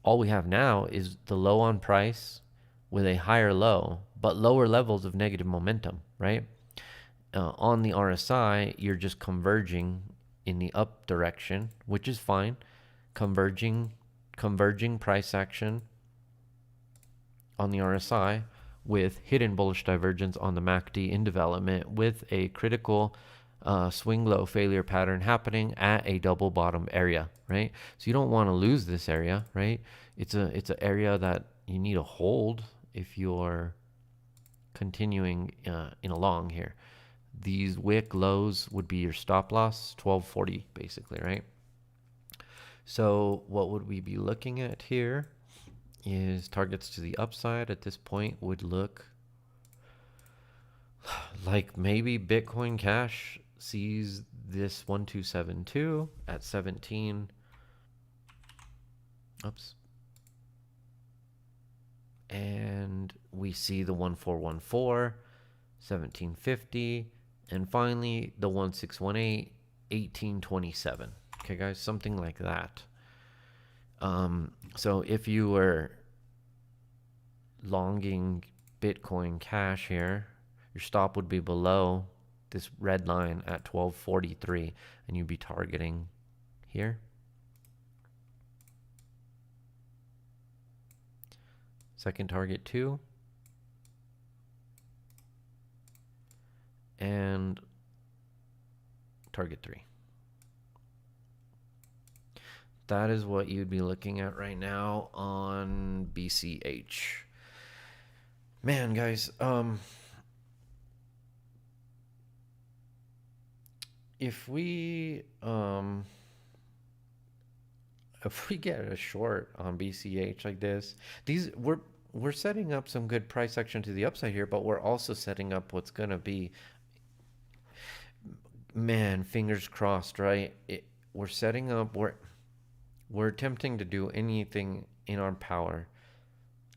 A: All we have now is the low on price with a higher low, but lower levels of negative momentum, right? On the RSI, you're just converging in the up direction, which is fine. Converging price action on the RSI with hidden bullish divergence on the MACD in development with a critical swing low failure pattern happening at a double bottom area, right? So you don't want to lose this area, right? It's an area that you need to hold if you're continuing in a long here. These wick lows would be your stop loss, 1240 basically, right? So what would we be looking at here is targets to the upside at this point would look Like maybe Bitcoin Cash sees this 1272 at 17. Oops. And we see the 1414, 1750, and finally the 1618, 1827. Okay, guys, something like that. So if you were longing Bitcoin Cash here, your stop would be below this red line at 1243, and you'd be targeting here. Second target 2. And target 3. That is what you'd be looking at right now on BCH. Man, guys, if we get a short on BCH like this, we're setting up some good price action to the upside here, but we're also setting up what's gonna be, man, fingers crossed, right? We're setting up, we're attempting to do anything in our power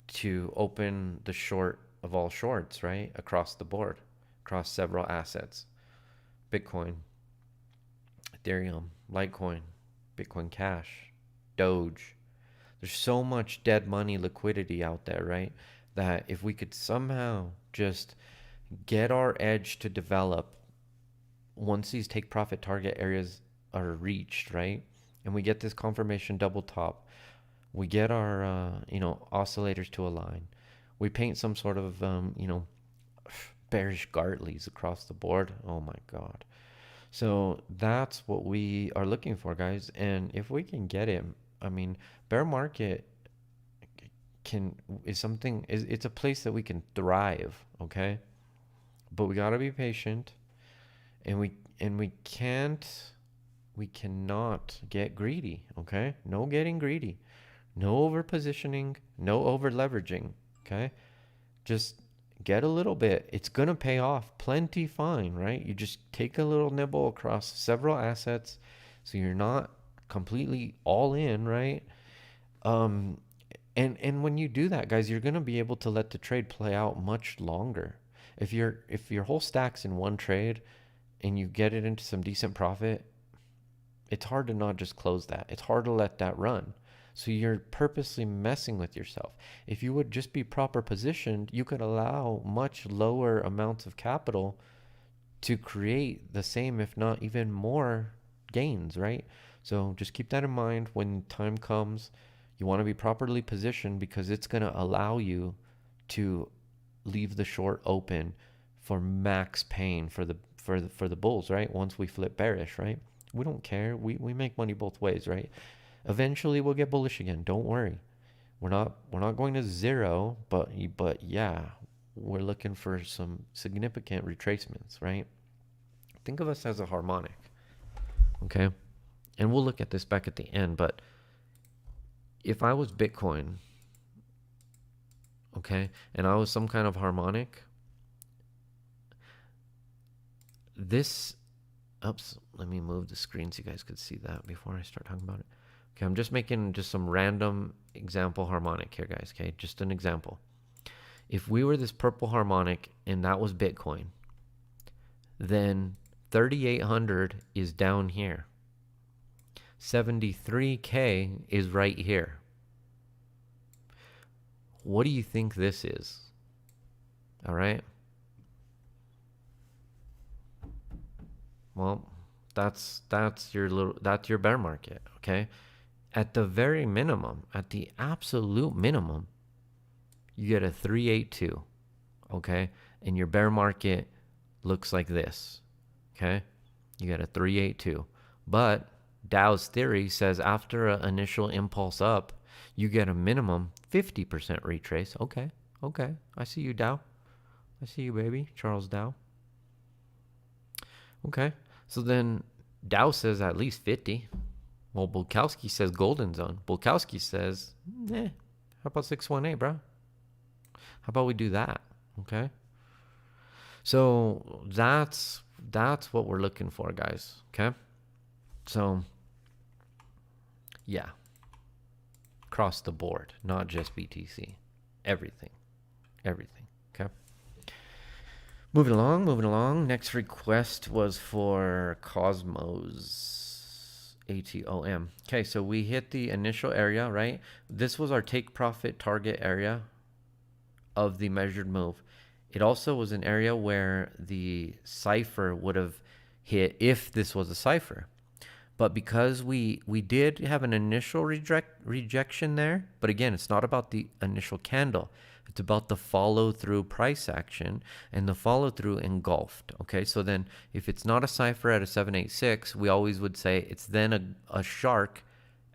A: to open the short of all shorts, right? Across the board, across several assets. Bitcoin, Ethereum, Litecoin, Bitcoin Cash, Doge. There's so much dead money liquidity out there, right? That if we could somehow just get our edge to develop once these take profit target areas are reached, right? And we get this confirmation double top, we get our oscillators to align, we paint some sort of bearish Gartleys across the board. Oh my god. So that's what we are looking for, guys. And if we can get it, I mean, bear market it's a place that we can thrive, okay? But we got to be patient, and we cannot get greedy, okay? No getting greedy. No over positioning, no over leveraging, okay? Just get a little bit. It's going to pay off plenty fine, right? You just take a little nibble across several assets so you're not completely all in, right? And when you do that, guys, you're going to be able to let the trade play out much longer. If your whole stack's in one trade and you get it into some decent profit, it's hard to not just close that. It's hard to let that run. So you're purposely messing with yourself. If you would just be proper positioned, you could allow much lower amounts of capital to create the same, if not even more gains, right? So just keep that in mind when time comes. You want to be properly positioned because it's going to allow you to leave the short open for max pain for the bulls, right? Once we flip bearish, right? We don't care. We make money both ways, right? Eventually we'll get bullish again. Don't worry. We're not going to zero, but yeah, we're looking for some significant retracements, right? Think of us as a harmonic. Okay? And we'll look at this back at the end, but if I was Bitcoin, okay, and I was some kind of harmonic, let me move the screen so you guys could see that before I start talking about it. Okay, I'm just making some random example harmonic here, guys, okay? Just an example. If we were this purple harmonic and that was Bitcoin, then 3,800 is down here. 73K is right here. What do you think this is? All right. Well, that's your bear market, okay? At the very minimum, at the absolute minimum, you get a 382, okay? And your bear market looks like this, okay? You get a 382. But Dow's theory says after an initial impulse up, you get a minimum 50% retrace. Okay. I see you, Dow. I see you, baby. Charles Dow. Okay. So then Dow says at least 50. Well, Bulkowski says golden zone. Bulkowski says, how about 618, bro? How about we do that? Okay. So that's what we're looking for, guys. Okay. So yeah, across the board, not just BTC, everything. Okay. Moving along. Next request was for Cosmos ATOM. Okay, so we hit the initial area, right? This was our take profit target area of the measured move. It also was an area where the cipher would have hit if this was a cipher. But because we did have an initial rejection there, but again, it's not about the initial candle. It's about the follow through price action, and the follow through engulfed. Okay, so then if it's not a cipher at a 786, we always would say it's then a shark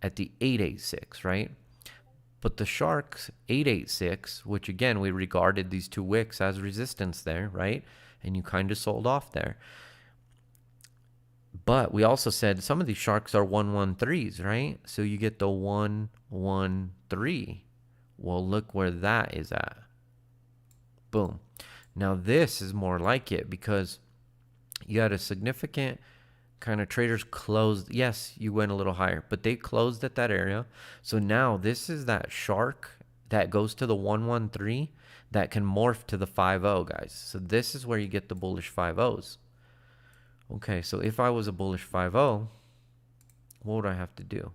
A: at the 886, right? But the shark's 886, which again, we regarded these two wicks as resistance there, right? And you kind of sold off there. But we also said some of these sharks are 113s, right? So you get the 113. Well, look where that is at. Boom. Now this is more like it because you had a significant kind of traders closed. Yes, you went a little higher, but they closed at that area. So now this is that shark that goes to the 113 that can morph to the 50, guys. So this is where you get the bullish 50s. Okay, so if I was a bullish 50, what would I have to do?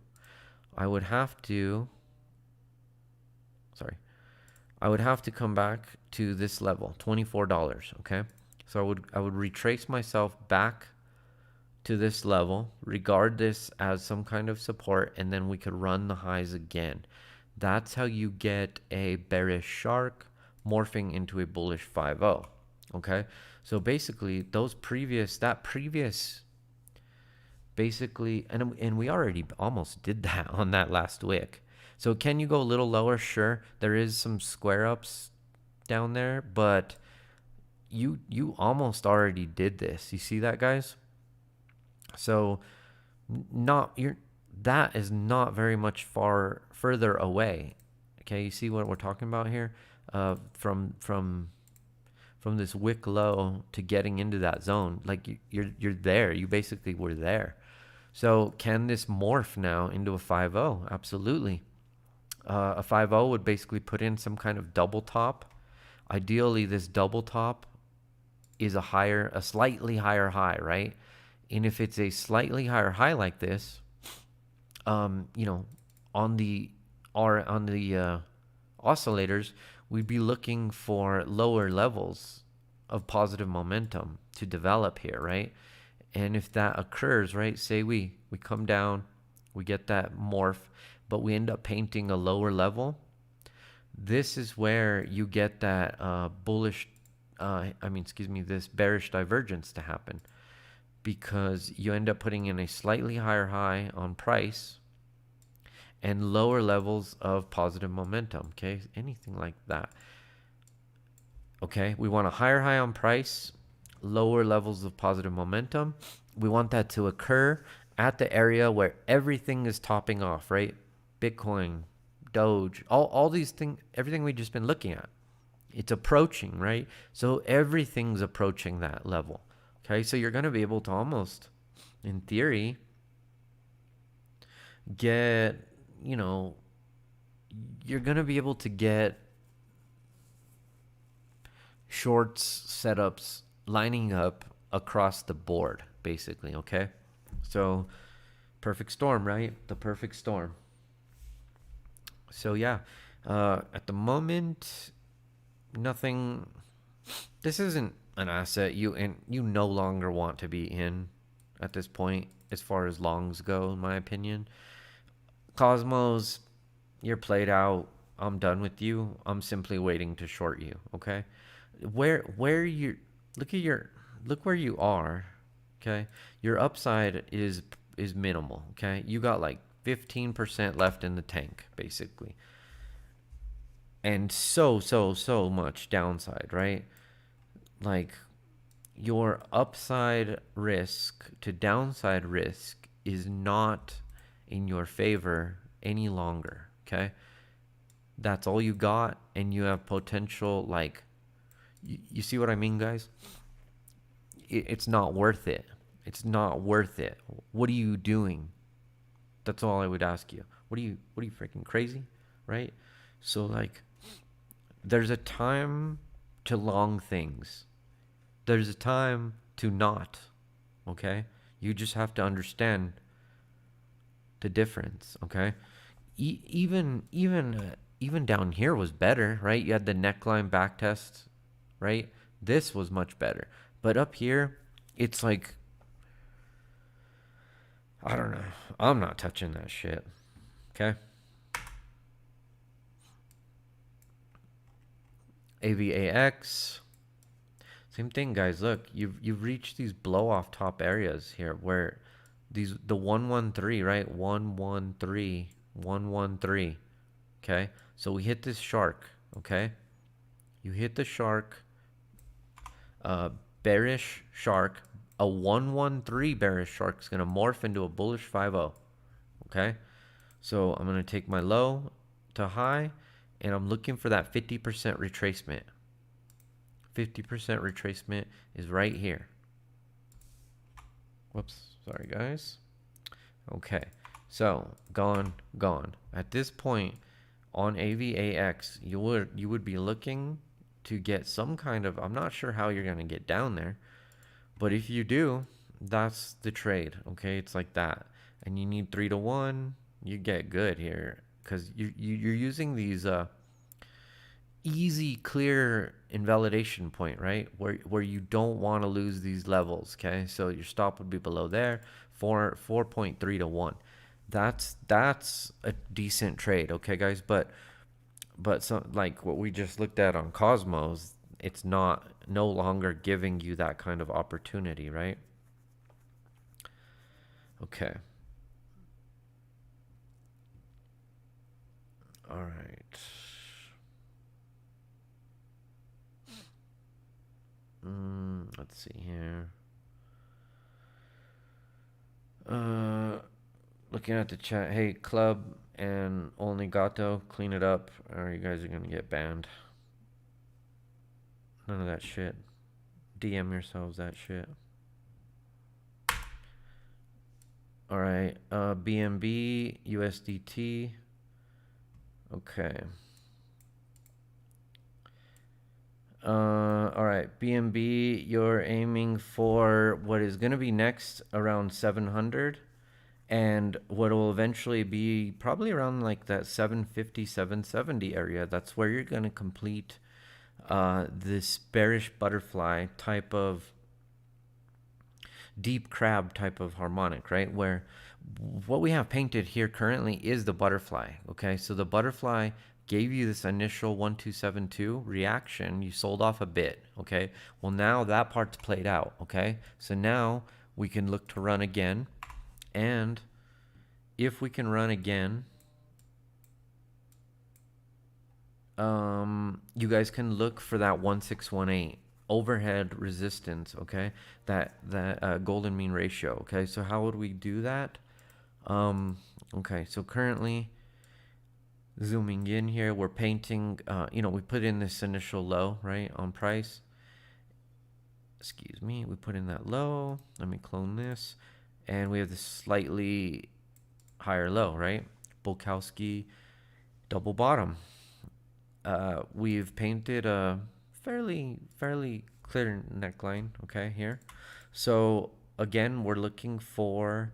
A: I would have to come back to this level, $24, okay? So I would retrace myself back to this level, regard this as some kind of support, and then we could run the highs again. That's how you get a bearish shark morphing into a bullish 50, okay? So basically, basically, and we already almost did that on that last wick. So can you go a little lower? Sure. There is some square ups down there, but you almost already did this. You see that, guys? So that is not very much further away. Okay, you see what we're talking about here? From this wick low to getting into that zone, like you're there. You basically were there. So can this morph now into a 50? Absolutely. A 50 would basically put in some kind of double top. Ideally, this double top is a slightly higher high, right? And if it's a slightly higher high like this, on the oscillators, we'd be looking for lower levels of positive momentum to develop here, right? And if that occurs, right, say we come down, we get that morph, but we end up painting a lower level, this is where you get that this bearish divergence to happen, because you end up putting in a slightly higher high on price and lower levels of positive momentum, okay? Anything like that. Okay, we want a higher high on price, lower levels of positive momentum. We want that to occur at the area where everything is topping off, right? Bitcoin, Doge, all these things, everything we've just been looking at. It's approaching, right? So everything's approaching that level. Okay, so you're going to be able to almost, in theory, get, you're going to be able to get shorts setups lining up across the board, basically, okay? So perfect storm, right? The perfect storm. So yeah, at the moment, nothing. This isn't an asset you no longer want to be in at this point, as far as longs go, in my opinion. Cosmos, you're played out. I'm done with you. I'm simply waiting to short you. Okay, look where you are. Okay, your upside is minimal. Okay, you got like 15% left in the tank, basically, and so much downside, right? Like, your upside risk to downside risk is not in your favor any longer. Okay, that's all you got, and you have potential. Like, you see what I mean, guys? it's not worth it. It's not worth it. What are you doing? That's all I would ask you. What are you freaking crazy? Right? So like, there's a time to long things. There's a time to not. Okay? You just have to understand the difference. Okay? Even down here was better, right? You had the neckline back test, right? This was much better. But up here, it's like, I don't know. I'm not touching that shit. Okay? AVAX. Same thing, guys. Look, you've reached these blow off top areas here where the 113, right? 113, 113. Okay? So we hit this shark, okay? You hit the shark, bearish shark, a 113 bearish shark is going to morph into a bullish 50. Okay? So I'm going to take my low to high, and I'm looking for that 50% retracement. 50% retracement is right here. Whoops, sorry guys. Okay, so gone. At this point on AVAX, you would be looking to get some kind of, I'm not sure how you're going to get down there, but if you do, that's the trade. Okay, it's like that, and you need 3 to 1. You get good here because you're using these easy, clear invalidation point, right? Where you don't want to lose these levels. Okay, so your stop would be below there, 4.3 to 1. That's a decent trade. Okay, guys, but some, like what we just looked at on Cosmos, it's no longer giving you that kind of opportunity, right? Okay. All right. Let's see here. Looking at the chat. Hey, Club and Only Gato, clean it up, or you guys are gonna get banned. None of that shit. DM yourselves that shit. All right. BNB, USDT. Okay. All right, BNB, you're aiming for what is going to be next around 700, and what will eventually be probably around like that 750, 770 area. That's where you're going to complete this bearish butterfly type of deep crab type of harmonic, right? Where what we have painted here currently is the butterfly. Okay, so the butterfly gave you this initial 1272 reaction. You sold off a bit. Okay, well now that part's played out. Okay, so now we can look to run again, and if we can run again, you guys can look for that 1618 overhead resistance. Okay, that golden mean ratio. Okay, so how would we do that? Okay, so currently zooming in here, we're painting, we put in this initial low, right, on price. Excuse me, we put in that low. Let me clone this. And we have this slightly higher low, right? Bulkowski double bottom. We've painted a fairly clear neckline, okay, here. So again, we're looking for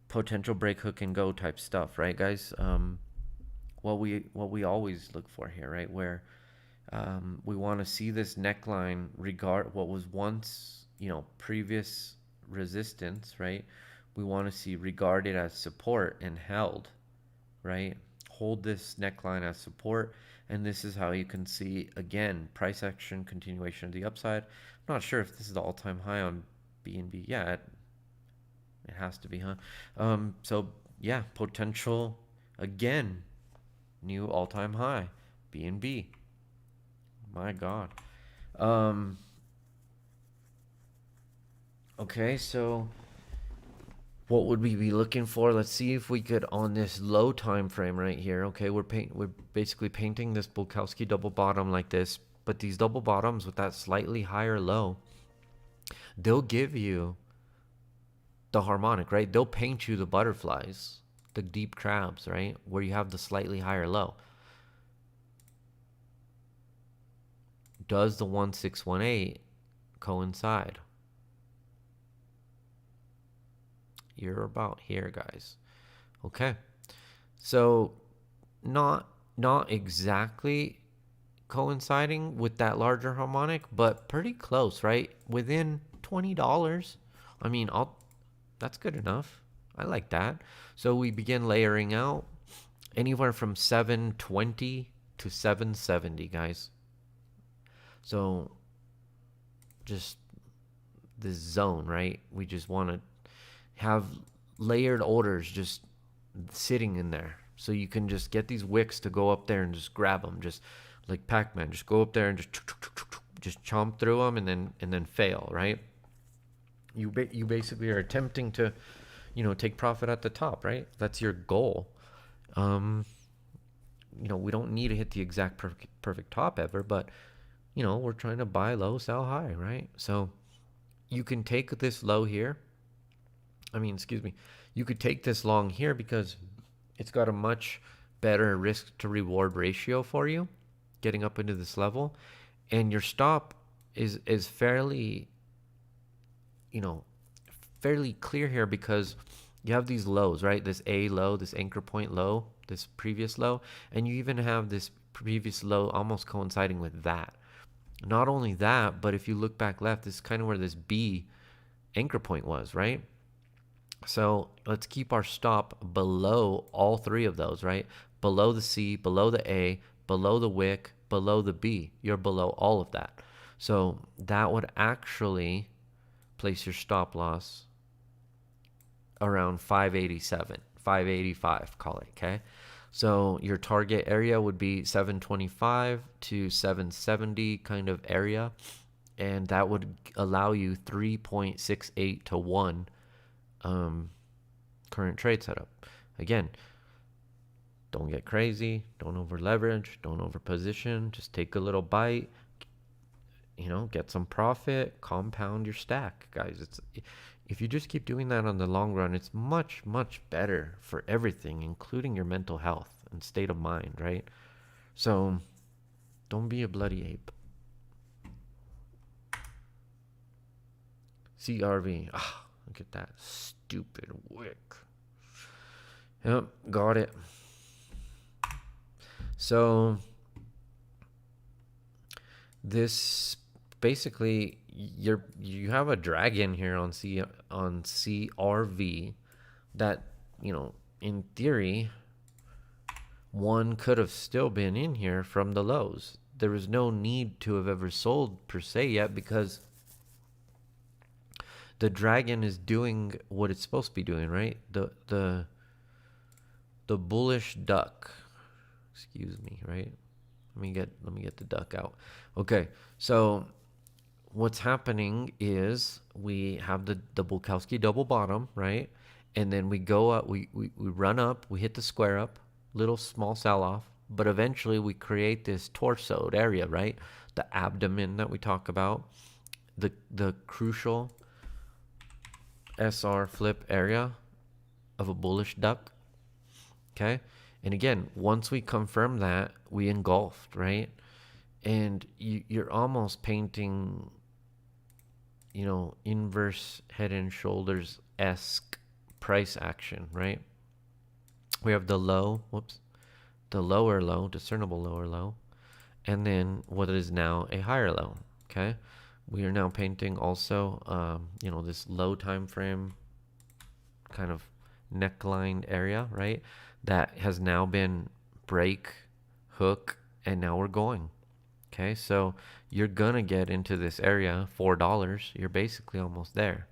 A: potential break, hook and go type stuff, right, guys? What we always look for here, right? Where we want to see this neckline regard what was once, previous resistance, right? We want to see regarded as support and held, right? Hold this neckline as support, and this is how you can see again price action continuation of the upside. I'm not sure if this is the all-time high on BNB. Yeah, it has to be, huh? So yeah, potential again. New all-time high, BNB. My God. Okay, so what would we be looking for? Let's see if we could on this low time frame right here. Okay, we're basically painting this Bulkowski double bottom like this, but these double bottoms with that slightly higher low,
C: they'll give you the harmonic, right? They'll paint you the butterflies, the deep crabs, right? Where you have the slightly higher low. Does the 1618 coincide? You're about here, guys. Okay. So not exactly coinciding with that larger harmonic, but pretty close, right? Within $20. I mean, that's good enough. I like that. So we begin layering out anywhere from 720 to 770, guys. So just this zone, right? We just want to have layered orders just sitting in there. So you can just get these wicks to go up there and just grab them, just like Pac-Man. Just go up there and just chomp through them and then fail, right? You basically are attempting to, take profit at the top, right? That's your goal. We don't need to hit the exact perfect top ever, but we're trying to buy low, sell high, right? So you can take this low here. You could take this long here because it's got a much better risk to reward ratio for you getting up into this level, and your stop is fairly fairly clear here because you have these lows, right? This A low, this anchor point low, this previous low, and you even have this previous low almost coinciding with that. Not only that, but if you look back left, this is kind of where this B anchor point was, right? So let's keep our stop below all three of those, right? Below the C, below the A, below the wick, below the B. You're below all of that. So that would actually place your stop loss around 587, 585, call it, okay? So your target area would be 725 to 770 kind of area, and that would allow you 3.68 to 1 current trade setup. Again, don't get crazy, don't over leverage, don't over position, just take a little bite, get some profit, compound your stack, guys. If you just keep doing that on the long run, it's much, much better for everything, including your mental health and state of mind, right? So don't be a bloody ape. CRV. Look at that stupid wick. Yep, got it. So this basically you have a dragon here on CRV that, in theory, one could have still been in here from the lows. There was no need to have ever sold per se yet because the dragon is doing what it's supposed to be doing, right? The bullish duck. Excuse me, right? Let me get the duck out. Okay, so what's happening is we have the Bukowski double bottom, right? And then we go up, we run up, we hit the square up, little small sell off, but eventually we create this torsoed area, right? The abdomen that we talk about, the crucial SR flip area of a bullish duck. Okay, and again, once we confirm that, we engulfed, right? And you're almost painting, inverse head and shoulders-esque price action, right? We have the low, the lower low, discernible lower low, and then what is now a higher low, okay? We are now painting also, this low time frame kind of neckline area, right? That has now been break, hook, and now we're going. Okay, so you're gonna get into this area, $4. You're basically almost there.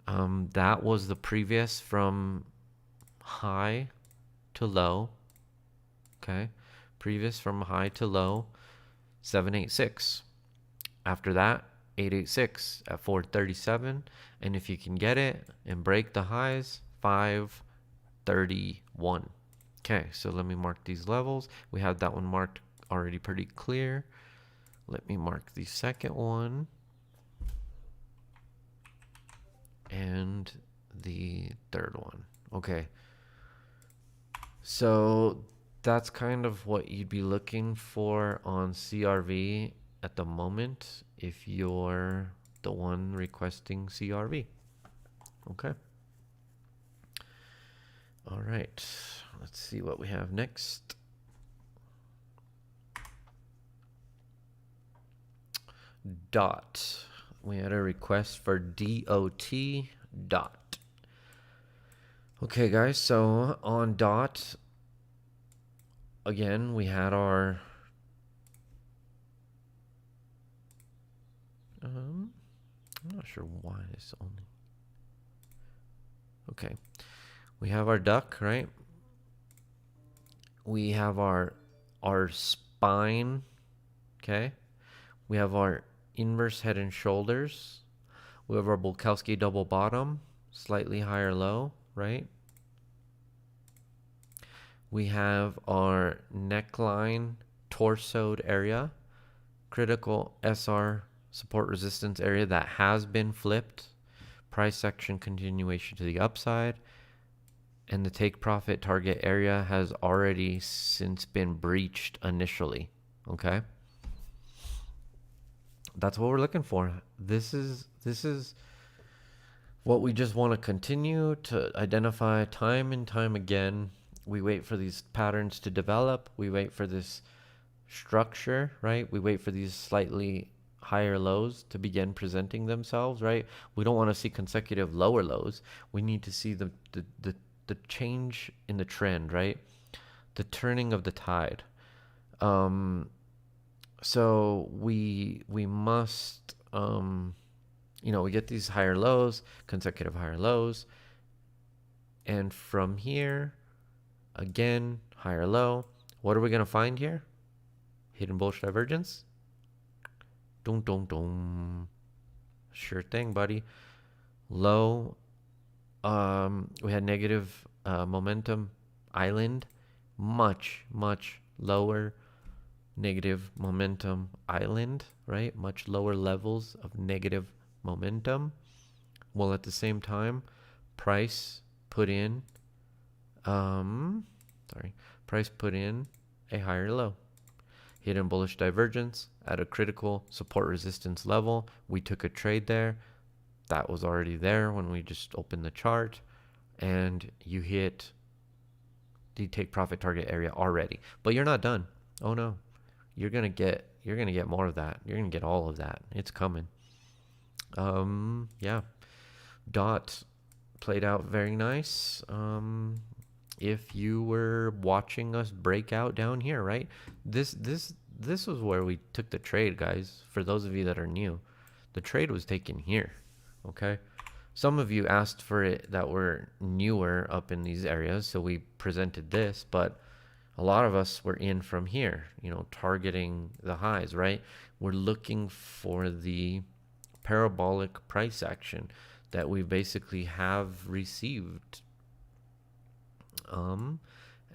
C: That was the previous from high to low. Okay, previous from high to low, 786. After that, 886 at 437, and if you can get it and break the highs, 531. Okay, so let me mark these levels. We have that one marked already pretty clear. Let me mark the second one. and the third one. Okay. So that's kind of what you'd be looking for on CRV at the moment if you're the one requesting CRV. Okay. All right. Let's see what we have next. Dot. We had a request for DOT dot. Okay, guys. So on dot, again, we had our I'm not sure why this only. Okay. We have our duck, right? We have our spine, okay? We have our inverse head and shoulders. We have our Bulkowski double bottom, slightly higher low, right? We have our neckline torsoed area, critical SR support resistance area that has been flipped, price action continuation to the upside, and the take profit target area has already since been breached initially, okay? That's what we're looking for. This is what we just want to continue to identify time and time again. We wait for these patterns to develop. We wait for this structure, right? We wait for these slightly higher lows to begin presenting themselves, right? We don't want to see consecutive lower lows. We need to see the change in the trend, right? The turning of the tide. So we must, we get these higher lows, consecutive higher lows. And from here, again, higher low. What are we going to find here? Hidden bullish divergence. Dum, dum, dum. Sure thing, buddy. Low. We had negative momentum island. Much, much lower negative momentum island, right? Much lower levels of negative momentum. While at the same time, price put in a higher low. Hidden bullish divergence at a critical support resistance level. We took a trade there. That was already there when we just opened the chart, and you hit the take profit target area already. But you're not done. Oh no. You're gonna get more of that. You're gonna get all of that. It's coming. Yeah. Dot played out very nice. If you were watching us break out down here, right? This was where we took the trade, guys. For those of you that are new, the trade was taken here. Okay. Some of you asked for it that were newer up in these areas, so we presented this, but a lot of us were in from here, targeting the highs, right? We're looking for the parabolic price action that we basically have received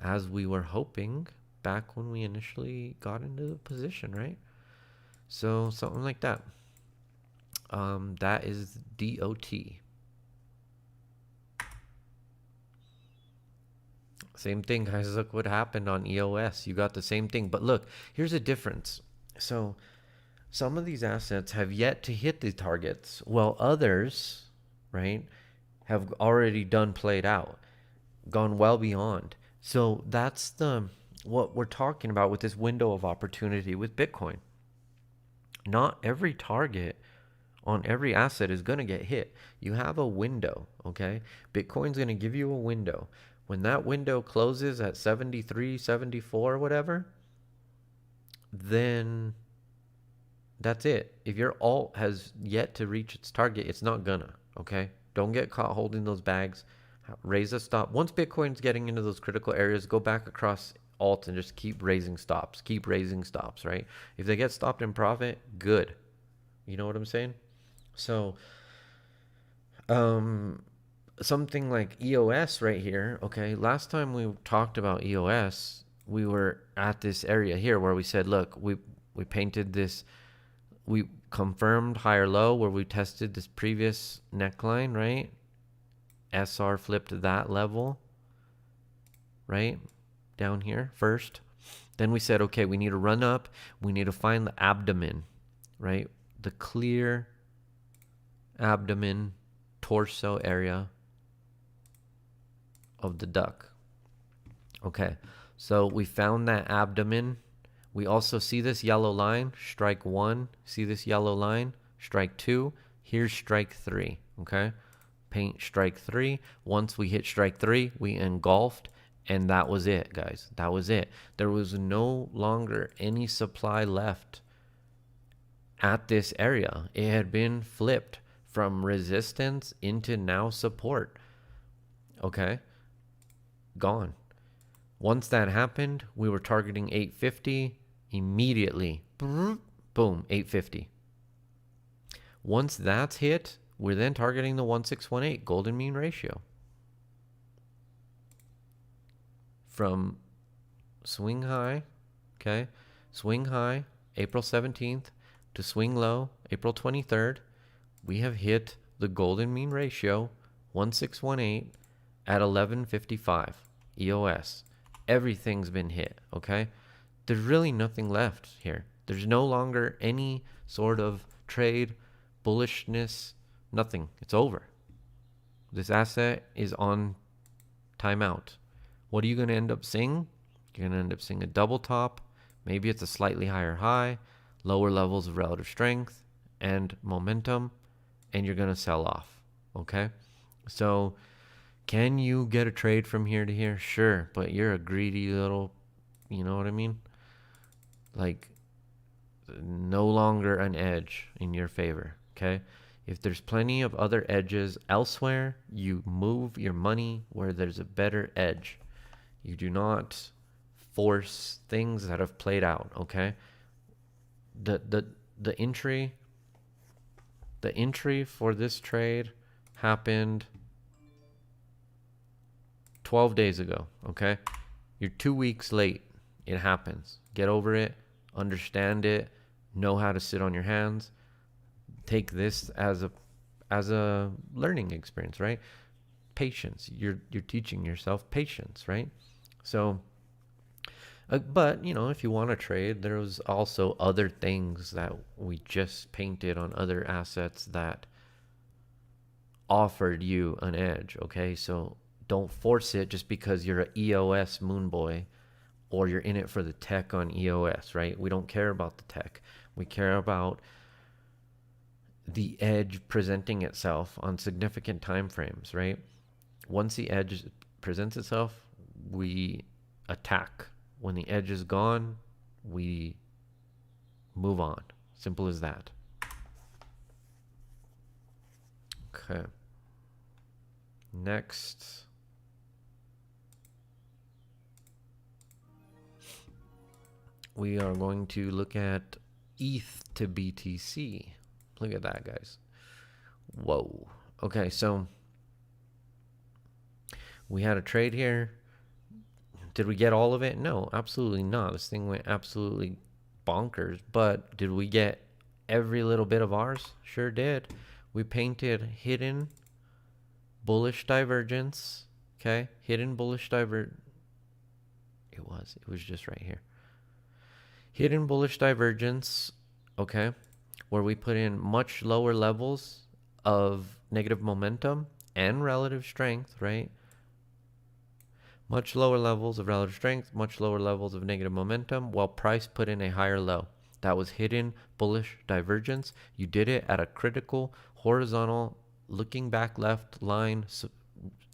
C: as we were hoping back when we initially got into the position, right? So something like that. That is DOT. Same thing, guys. Look what happened on EOS. You got the same thing. But look, here's a difference. So some of these assets have yet to hit the targets, while others, right, have already played out, gone well beyond. So that's what we're talking about with this window of opportunity with Bitcoin. Not every target on every asset is going to get hit. You have a window, okay? Bitcoin's going to give you a window. When that window closes at 73, 74, whatever, then that's it. If your alt has yet to reach its target, it's not gonna, okay? Don't get caught holding those bags. Raise a stop. Once Bitcoin's getting into those critical areas, go back across alt and just keep raising stops. Keep raising stops, right? If they get stopped in profit, good. You know what I'm saying? So, something like EOS right here, okay? Last time we talked about EOS, we were at this area here where we said, look, we painted this, we confirmed higher low where we tested this previous neckline, right? SR flipped that level, right? Down here first. Then we said, okay, we need to run up. We need to find the abdomen, right? The clear abdomen, torso area of the duck. Okay, so we found that abdomen. We also see this yellow line, strike 1. See this yellow line, strike 2. Here's strike 3, okay? Paint strike 3. Once we hit strike 3, we engulfed, and that was it, guys. That was it. There was no longer any supply left at this area. It had been flipped from resistance into now support, okay? Gone. Once that happened, we were targeting 850 immediately. Boom, 850. Once that's hit, we're then targeting the 1618 golden mean ratio. From swing high, okay, swing high, April 17th, to swing low, April 23rd, we have hit the golden mean ratio, 1618, at 1155 EOS. Everything's been hit, okay? There's really nothing left here. There's no longer any sort of trade, bullishness, nothing. It's over. This asset is on timeout. What are you going to end up seeing? You're going to end up seeing a double top. Maybe it's a slightly higher high, lower levels of relative strength and momentum, and you're going to sell off, okay? So can you get a trade from here to here? Sure, but you're a greedy little, you know what I mean? Like, no longer an edge in your favor, okay? If there's plenty of other edges elsewhere, you move your money where there's a better edge. You do not force things that have played out, okay? The entry for this trade happened 12 days ago, okay? You're 2 weeks late. It happens. Get over it. Understand it. Know how to sit on your hands. Take this as a learning experience, right? Patience. You're teaching yourself patience, right? So, but, you know, if you want to trade, there's also other things that we just painted on other assets that offered you an edge, okay? So don't force it just because you're an EOS moon boy or you're in it for the tech on EOS, right? We don't care about the tech. We care about the edge presenting itself on significant time frames, right? Once the edge presents itself, we attack. When the edge is gone, we move on. Simple as that. Okay. Next. We are going to look at ETH to BTC. Look at that, guys. Whoa. Okay, so we had a trade here. Did we get all of it? No, absolutely not. This thing went absolutely bonkers. But did we get every little bit of ours? Sure did. We painted hidden bullish divergence. Okay, hidden bullish divergence. It was just right here. Hidden bullish divergence. Okay, where we put in much lower levels of negative momentum and relative strength, right? Much lower levels of relative strength, much lower levels of negative momentum, while price put in a higher low. That was hidden bullish divergence. You did it at a critical horizontal looking back left line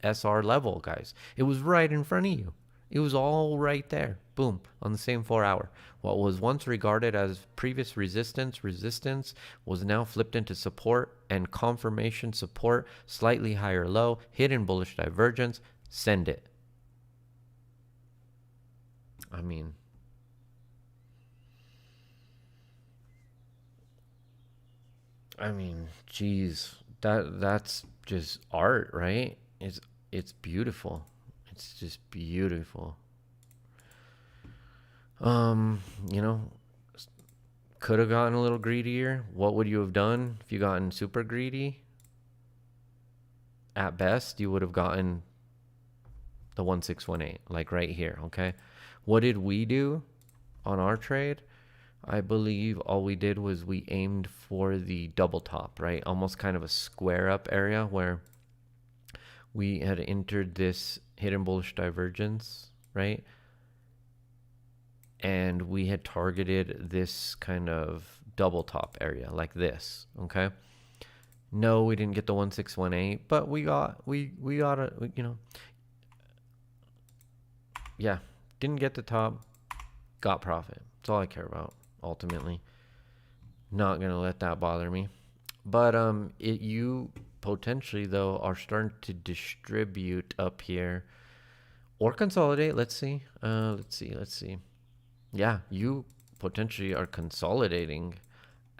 C: SR level, guys. It was right in front of you. It was all right there. Boom, on the same 4 hour. What was once regarded as previous resistance was now flipped into support and confirmation support, slightly higher low, hidden bullish divergence. Send it. I mean, geez, that's just art, right? It's beautiful. It's just beautiful. You know, Could have gotten a little greedier. What would you have done if you gotten super greedy? At best, you would have gotten the 1618, like right here, okay? What did we do on our trade? I believe all we did was we aimed for the double top, right? Almost kind of a square up area where we had entered this hidden bullish divergence, right? And we had targeted this kind of double top area like this, okay? No, we didn't get the 1618, but we got a, you know, yeah, didn't get the top, got profit. That's all I care about ultimately. Not gonna let that bother me. But you potentially though are starting to distribute up here or consolidate. Let's see. Let's see. Yeah, you potentially are consolidating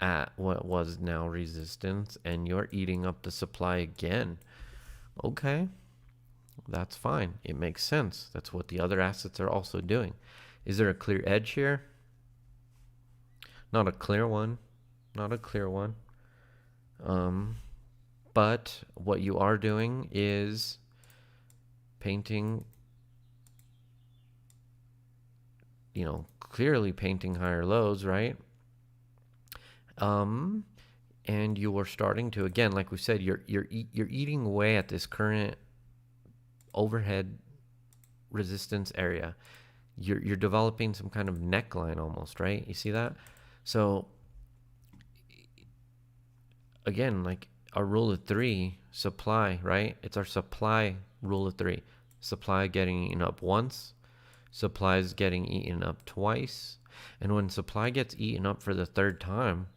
C: at what was now resistance, and you're eating up the supply again. Okay, that's fine. It makes sense. That's what the other assets are also doing. Is there a clear edge here? Not a clear one. Not a clear one. But what you are doing is painting, you know, clearly painting higher lows, right? And you are starting to, again, like we said, you're eating away at this current overhead resistance area. You're developing some kind of neckline almost, right? You see that? So again, like our rule of three, supply, right? It's our supply rule of three. Supply getting eaten up once, supply is getting eaten up twice, and when supply gets eaten up for the third time,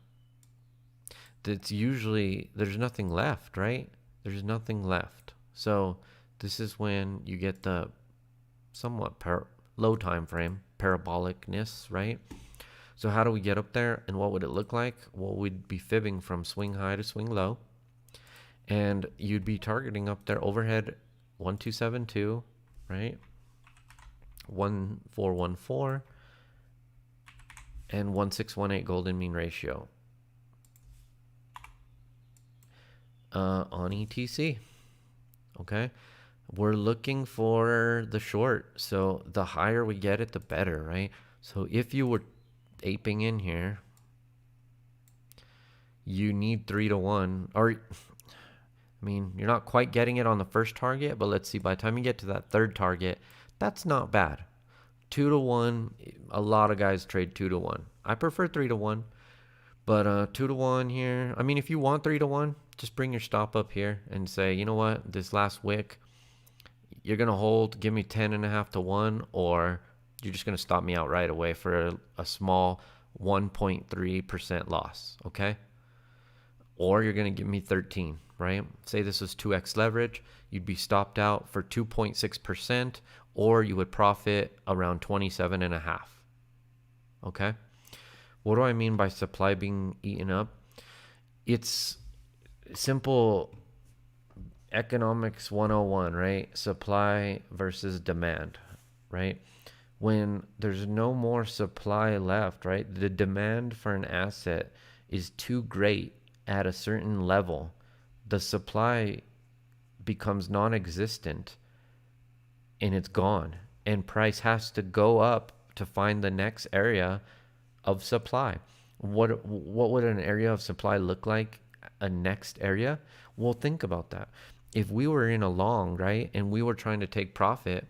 C: that's usually, there's nothing left, right? There's nothing left. So this is when you get the somewhat low time frame parabolicness, right? So how do we get up there, and what would it look like? Well, we'd be fibbing from swing high to swing low, and you'd be targeting up there overhead 1272, right? 1414 and 1618 golden mean ratio on ETC. Okay, we're looking for the short, so the higher we get it, the better, right? So if you were aping in here, you need 3-to-1, or I mean, you're not quite getting it on the first target, but let's see, by the time you get to that third target, that's not bad. 2-to-1, a lot of guys trade 2-to-1. I prefer 3-to-1, but 2-to-1 here. I mean, if you want 3-to-1, just bring your stop up here and say, you know what, this last wick, you're going to hold, give me 10.5-to-1, or you're just going to stop me out right away for a small 1.3% loss, okay? Or you're going to give me 13, right? Say this was 2x leverage, you'd be stopped out for 2.6%, or you would profit around 27.5, okay? What do I mean by supply being eaten up? It's simple economics 101, right? Supply versus demand, right? When there's no more supply left, right? The demand for an asset is too great at a certain level. The supply becomes non-existent and it's gone. And price has to go up to find the next area of supply. What would an area of supply look like? A next area? Well, think about that. If we were in a long, right, and we were trying to take profit,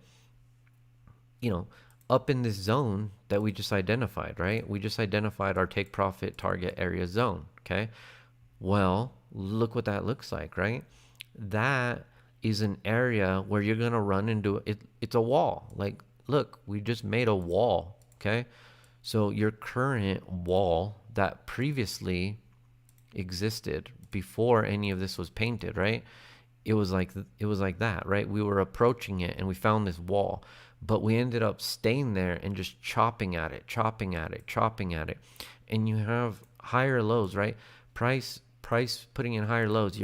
C: you know, up in this zone that we just identified, right? We just identified our take profit target area zone, okay? Well, look what that looks like, right? That is an area where you're going to run into it. It's a wall. Like, look, we just made a wall, okay? So your current wall that previously existed before any of this was painted, right? It was like that, right? We were approaching it and we found this wall, but we ended up staying there and just chopping at it. And you have higher lows, right? Price putting in higher lows.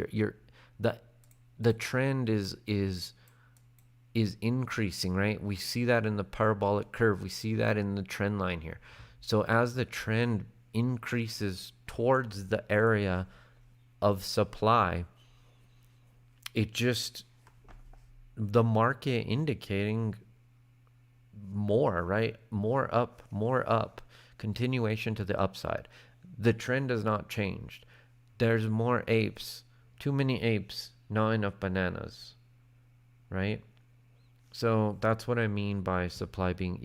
C: The trend is increasing, right? We see that in the parabolic curve. We see that in the trend line here. So as the trend increases towards the area of supply, it just, the market indicating more, right? More up, continuation to the upside. The trend has not changed. There's more apes, too many apes, not enough bananas, right? So that's what I mean by supply being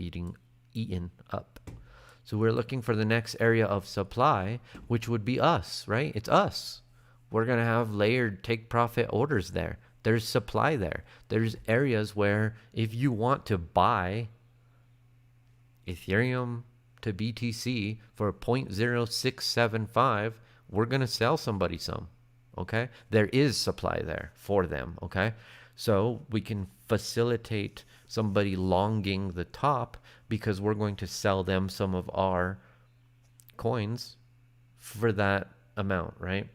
C: eaten up. So we're looking for the next area of supply, which would be us, right? It's us. We're going to have layered take profit orders there. There's supply there. There's areas where if you want to buy Ethereum to BTC for 0.0675, we're going to sell somebody some, okay? There is supply there for them, okay? So we can facilitate somebody longing the top because we're going to sell them some of our coins for that amount, right?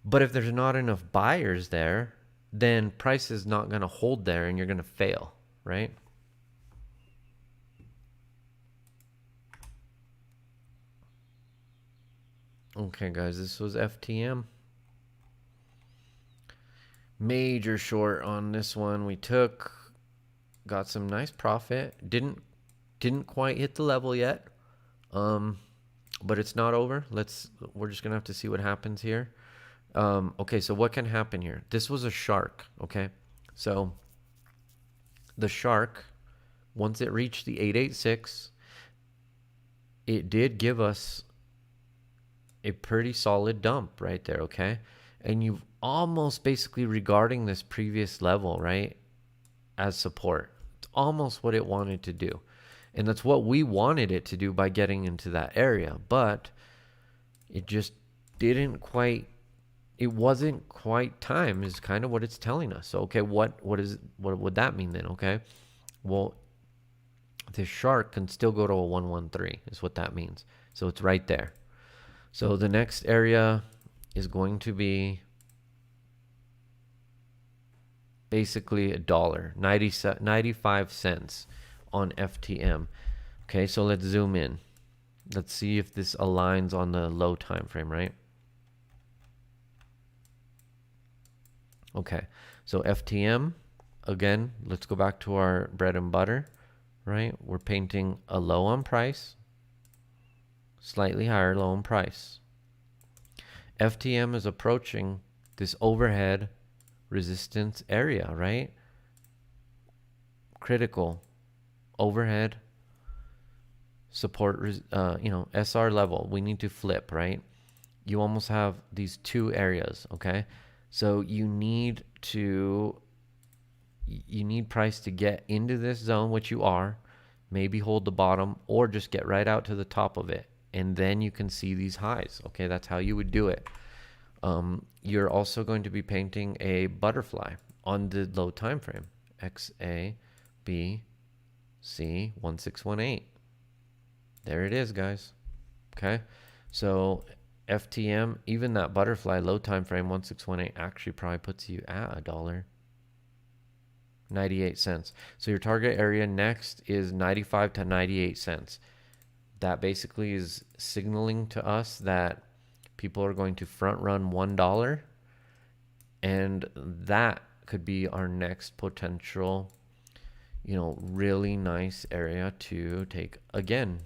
C: But if there's not enough buyers there, then price is not going to hold there and you're going to fail, right? Okay, guys, this was FTM. Major short on this one. We got some nice profit. Didn't quite hit the level yet. But it's not over. We're just gonna have to see what happens here. Okay, so what can happen here? This was a shark, okay? So the shark, once it reached the 886, it did give us a pretty solid dump right there, okay? And you've almost basically regarding this previous level, right, as support. It's almost what it wanted to do. And that's what we wanted it to do by getting into that area. But it just didn't quite, it wasn't quite time is kind of what it's telling us. So, okay, what would that mean then, okay? Well, this shark can still go to a 113 is what that means. So it's right there. So the next area is going to be basically $1, 95 cents on FTM. Okay, so let's zoom in. Let's see if this aligns on the low time frame, right? Okay, so FTM, again, let's go back to our bread and butter, right? We're painting a low on price, slightly higher low on price. FTM is approaching this overhead resistance area, right? Critical overhead support, SR level. We need to flip, right? You almost have these two areas, okay? So you need price to get into this zone, which you are, maybe hold the bottom or just get right out to the top of it. And then you can see these highs. Okay, that's how you would do it. You're also going to be painting a butterfly on the low time frame. XABC 1618. There it is, guys. Okay, so FTM, even that butterfly low time frame 1618 actually probably puts you at $1.98. So your target area next is 95 to 98 cents. That basically is signaling to us that people are going to front run $1, and that could be our next potential, really nice area to take again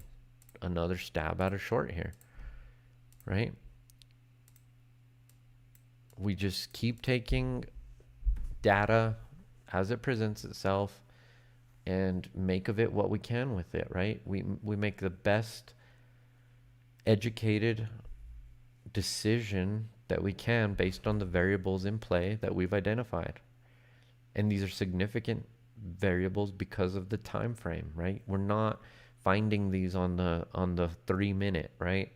C: another stab at a short here, right? We just keep taking data as it presents itself and make of it what we can with it, right? We make the best educated decision that we can based on the variables in play that we've identified. And these are significant variables because of the time frame, right? We're not finding these on the 3 minute, right?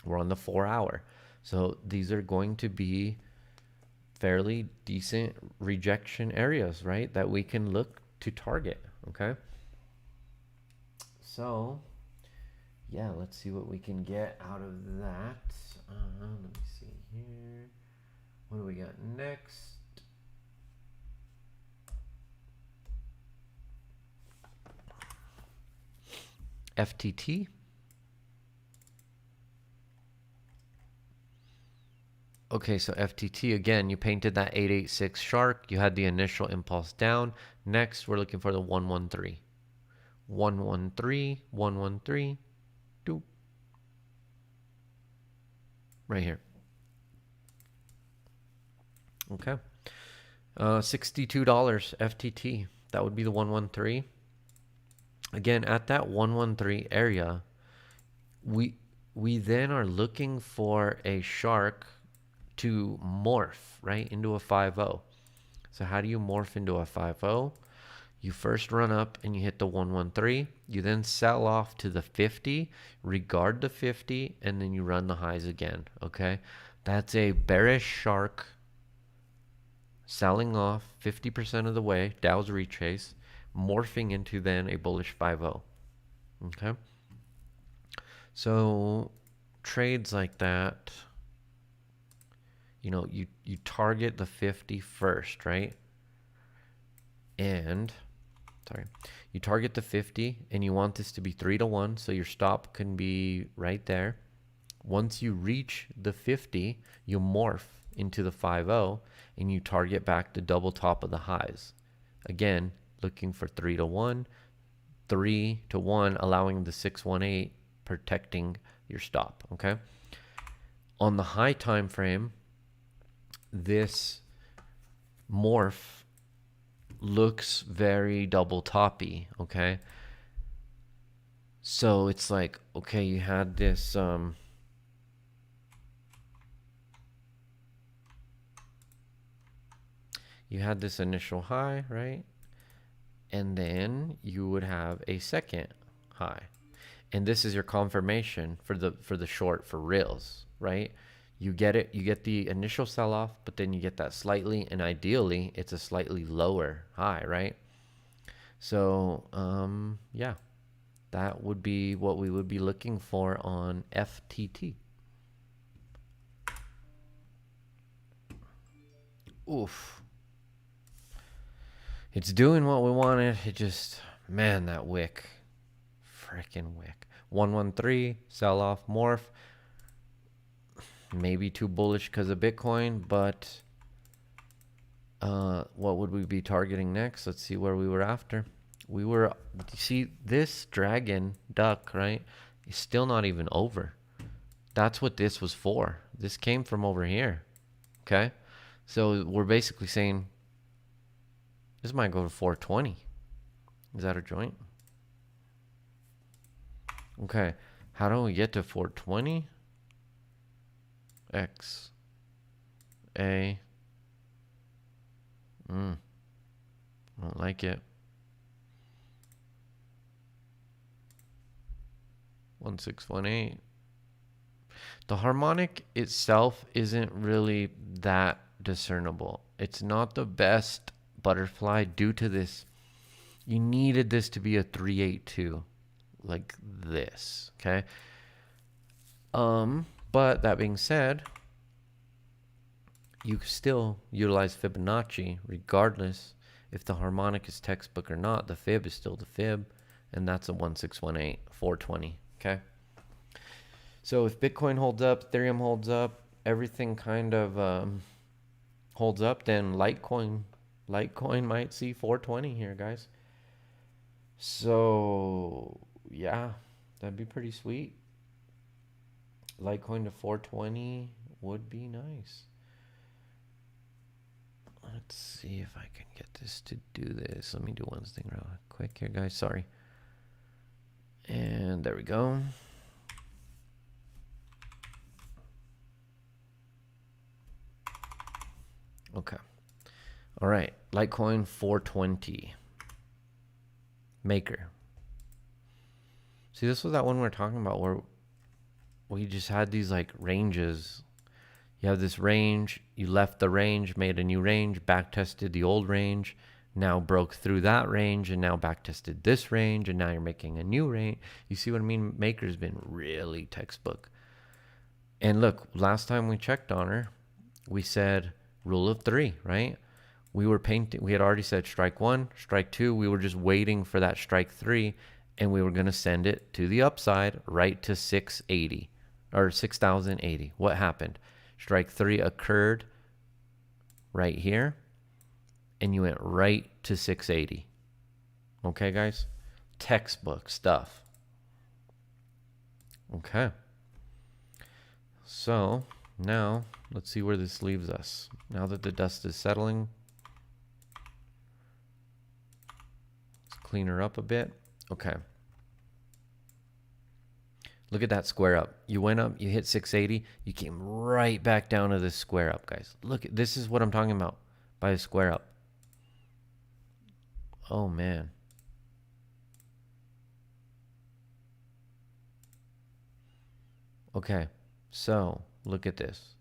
C: We're on the 4 hour. So these are going to be fairly decent rejection areas, right? That we can look to target, okay? So, yeah, let's see what we can get out of that. Let me see here. What do we got next? FTT. Okay, so FTT again, you painted that 886 shark. You had the initial impulse down. Next, we're looking for the 113. 113, 113, doop. Right here. Okay. $62 FTT. That would be the 113. Again, at that 113 area, we then are looking for a shark to morph right into a 5-0. So how do you morph into a 5-0? You first run up and you hit the 113. You then sell off to the 50, regard the 50, and then you run the highs again. Okay, that's a bearish shark selling off 50% of the way, Dow's retrace, morphing into then a bullish 5-0. Okay, so trades like that, you know, you target the 50 first, right? And sorry, you target the 50 and you want this to be 3-1, so your stop can be right there. Once you reach the 50, you morph into the 5-0 and you target back the double top of the highs. Again, looking for 3-1, 3-1, allowing the 618, protecting your stop. Okay, on the high time frame, this morph looks very double toppy. Okay, so it's like, okay, you had this initial high, right? And then you would have a second high, and this is your confirmation for the short for reals, right? You get it, you get the initial sell-off, but then you get that slightly, and ideally it's a slightly lower high, right? So yeah, that would be what we would be looking for on FTT. Oof, it's doing what we wanted. It just, man, that wick, freaking wick. 113 sell off, morph. Maybe too bullish because of Bitcoin, but what would we be targeting next? Let's see where we were after. We were, you see this dragon duck, right? It's still not even over. That's what this was for. This came from over here. Okay, so we're basically saying this might go to 420. Is that a joint? Okay, how do we get to 420? X A. I don't like it. 1618. The harmonic itself isn't really that discernible. It's not the best butterfly due to this. You needed this to be a 382 like this, okay? But that being said, you still utilize Fibonacci regardless if the harmonic is textbook or not. The fib is still the fib, and that's a 1618, 420, okay? So if Bitcoin holds up, Ethereum holds up, everything kind of holds up, then Litecoin might see 420 here, guys. So yeah, that'd be pretty sweet. Litecoin to 420 would be nice. Let's see if I can get this to do this. Let me do one thing real quick here, guys. Sorry. And there we go. Okay. All right. Litecoin 420. Maker. See, this was that one we were talking about where we just had these like ranges. You have this range, you left the range, made a new range, back tested the old range, now broke through that range, and now back tested this range, and now you're making a new range. You see what I mean? Maker's been really textbook. And look, last time we checked on her, we said rule of 3, right? We were painting, we had already said strike 1, strike 2. We were just waiting for that strike 3, and we were going to send it to the upside right to 680 or 6,080. What happened? Strike 3 occurred right here, and you went right to 680. Okay, guys? Textbook stuff. Okay. So now let's see where this leaves us. Now that the dust is settling, let's clean her up a bit. Okay. Look at that square up. You went up, you hit 680, you came right back down to this square up, guys. Look, this is what I'm talking about by a square up. Oh, man. Okay, so look at this.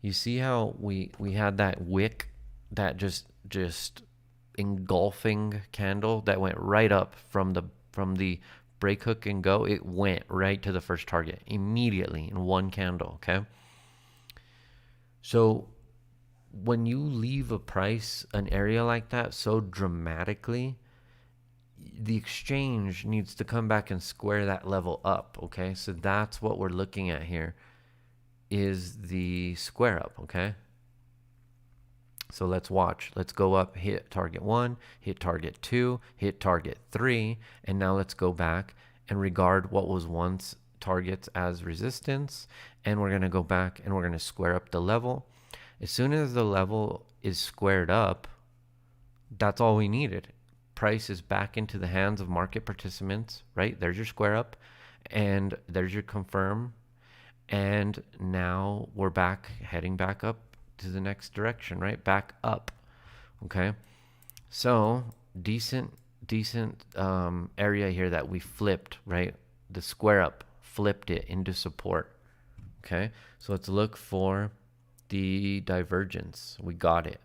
C: You see how we had that wick, that just engulfing candle that went right up from the break hook and go. It went right to the first target immediately in one candle. Okay, so when you leave a price, an area like that so dramatically, the exchange needs to come back and square that level up. Okay, so that's what we're looking at here, is the square up. Okay, so let's watch. Let's go up, hit target 1, hit target 2, hit target 3, and now let's go back and regard what was once targets as resistance, and we're going to go back and we're going to square up the level. As soon as the level is squared up, that's all we needed. Price is back into the hands of market participants, right? There's your square up, and there's your confirm, and now we're back, heading back up to the next direction, right? Back up. Okay, so decent area here that we flipped, right? The square up flipped it into support. Okay, so let's look for the divergence. We got it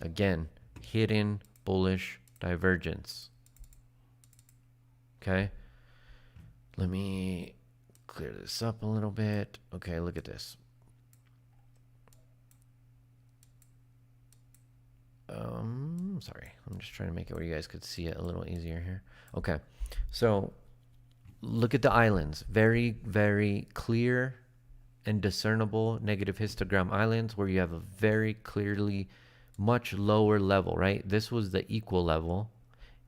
C: again. Hidden bullish divergence. Okay, let me clear this up a little bit. Okay, look at this. Sorry, I'm just trying to make it where you guys could see it a little easier here. Okay, so look at the islands. Very, very clear and discernible negative histogram islands where you have a very clearly much lower level, right? This was the equal level,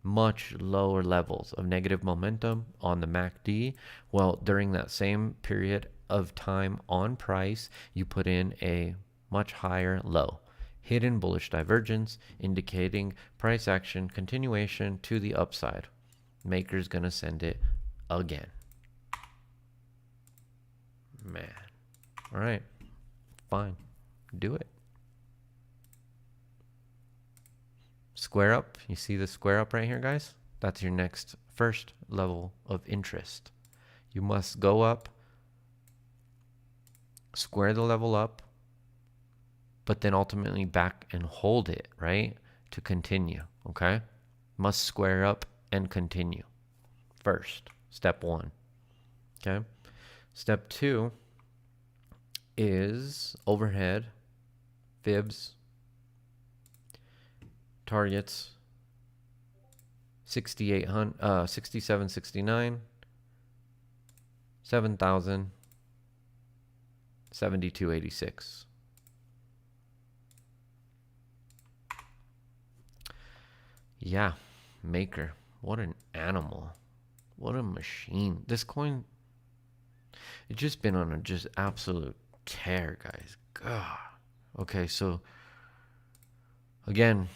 C: much lower levels of negative momentum on the MACD. Well, during that same period of time on price, you put in a much higher low. Hidden bullish divergence, indicating price action continuation to the upside. Maker's gonna send it again. Man. All right. Fine. Do it. Square up. You see the square up right here, guys? That's your next first level of interest. You must go up, square the level up, but then ultimately back and hold it, right? To continue, okay? Must square up and continue first. Step 1, okay? Step 2 is overhead, fibs, targets, 6,800, 6769, 7,000, 7286. Yeah, Maker. What an animal. What a machine. This coin, it's just been on a just absolute tear, guys. God. Okay, so again,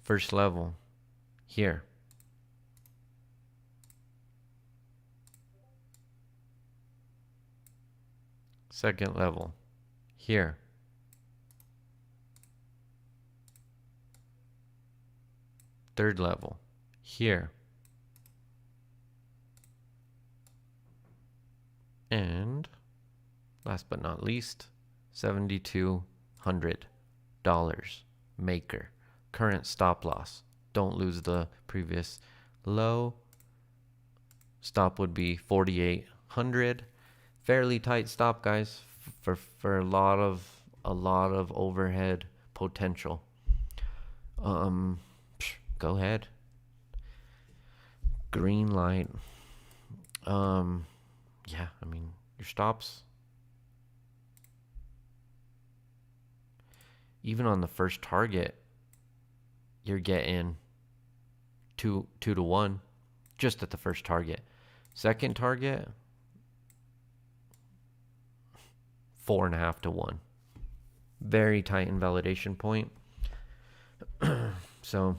C: first level here. Second level here. Third level here. And last but not least, $7,200 Maker. Current stop loss. Don't lose the previous low. Stop would be 4,800. Fairly tight stop, guys, for a lot of overhead potential. Go ahead. Green light. Yeah, I mean, your stops. even on the first target, you're getting 2 to 1 just at the first target. Second target, 4.5 to 1. Very tight invalidation point. So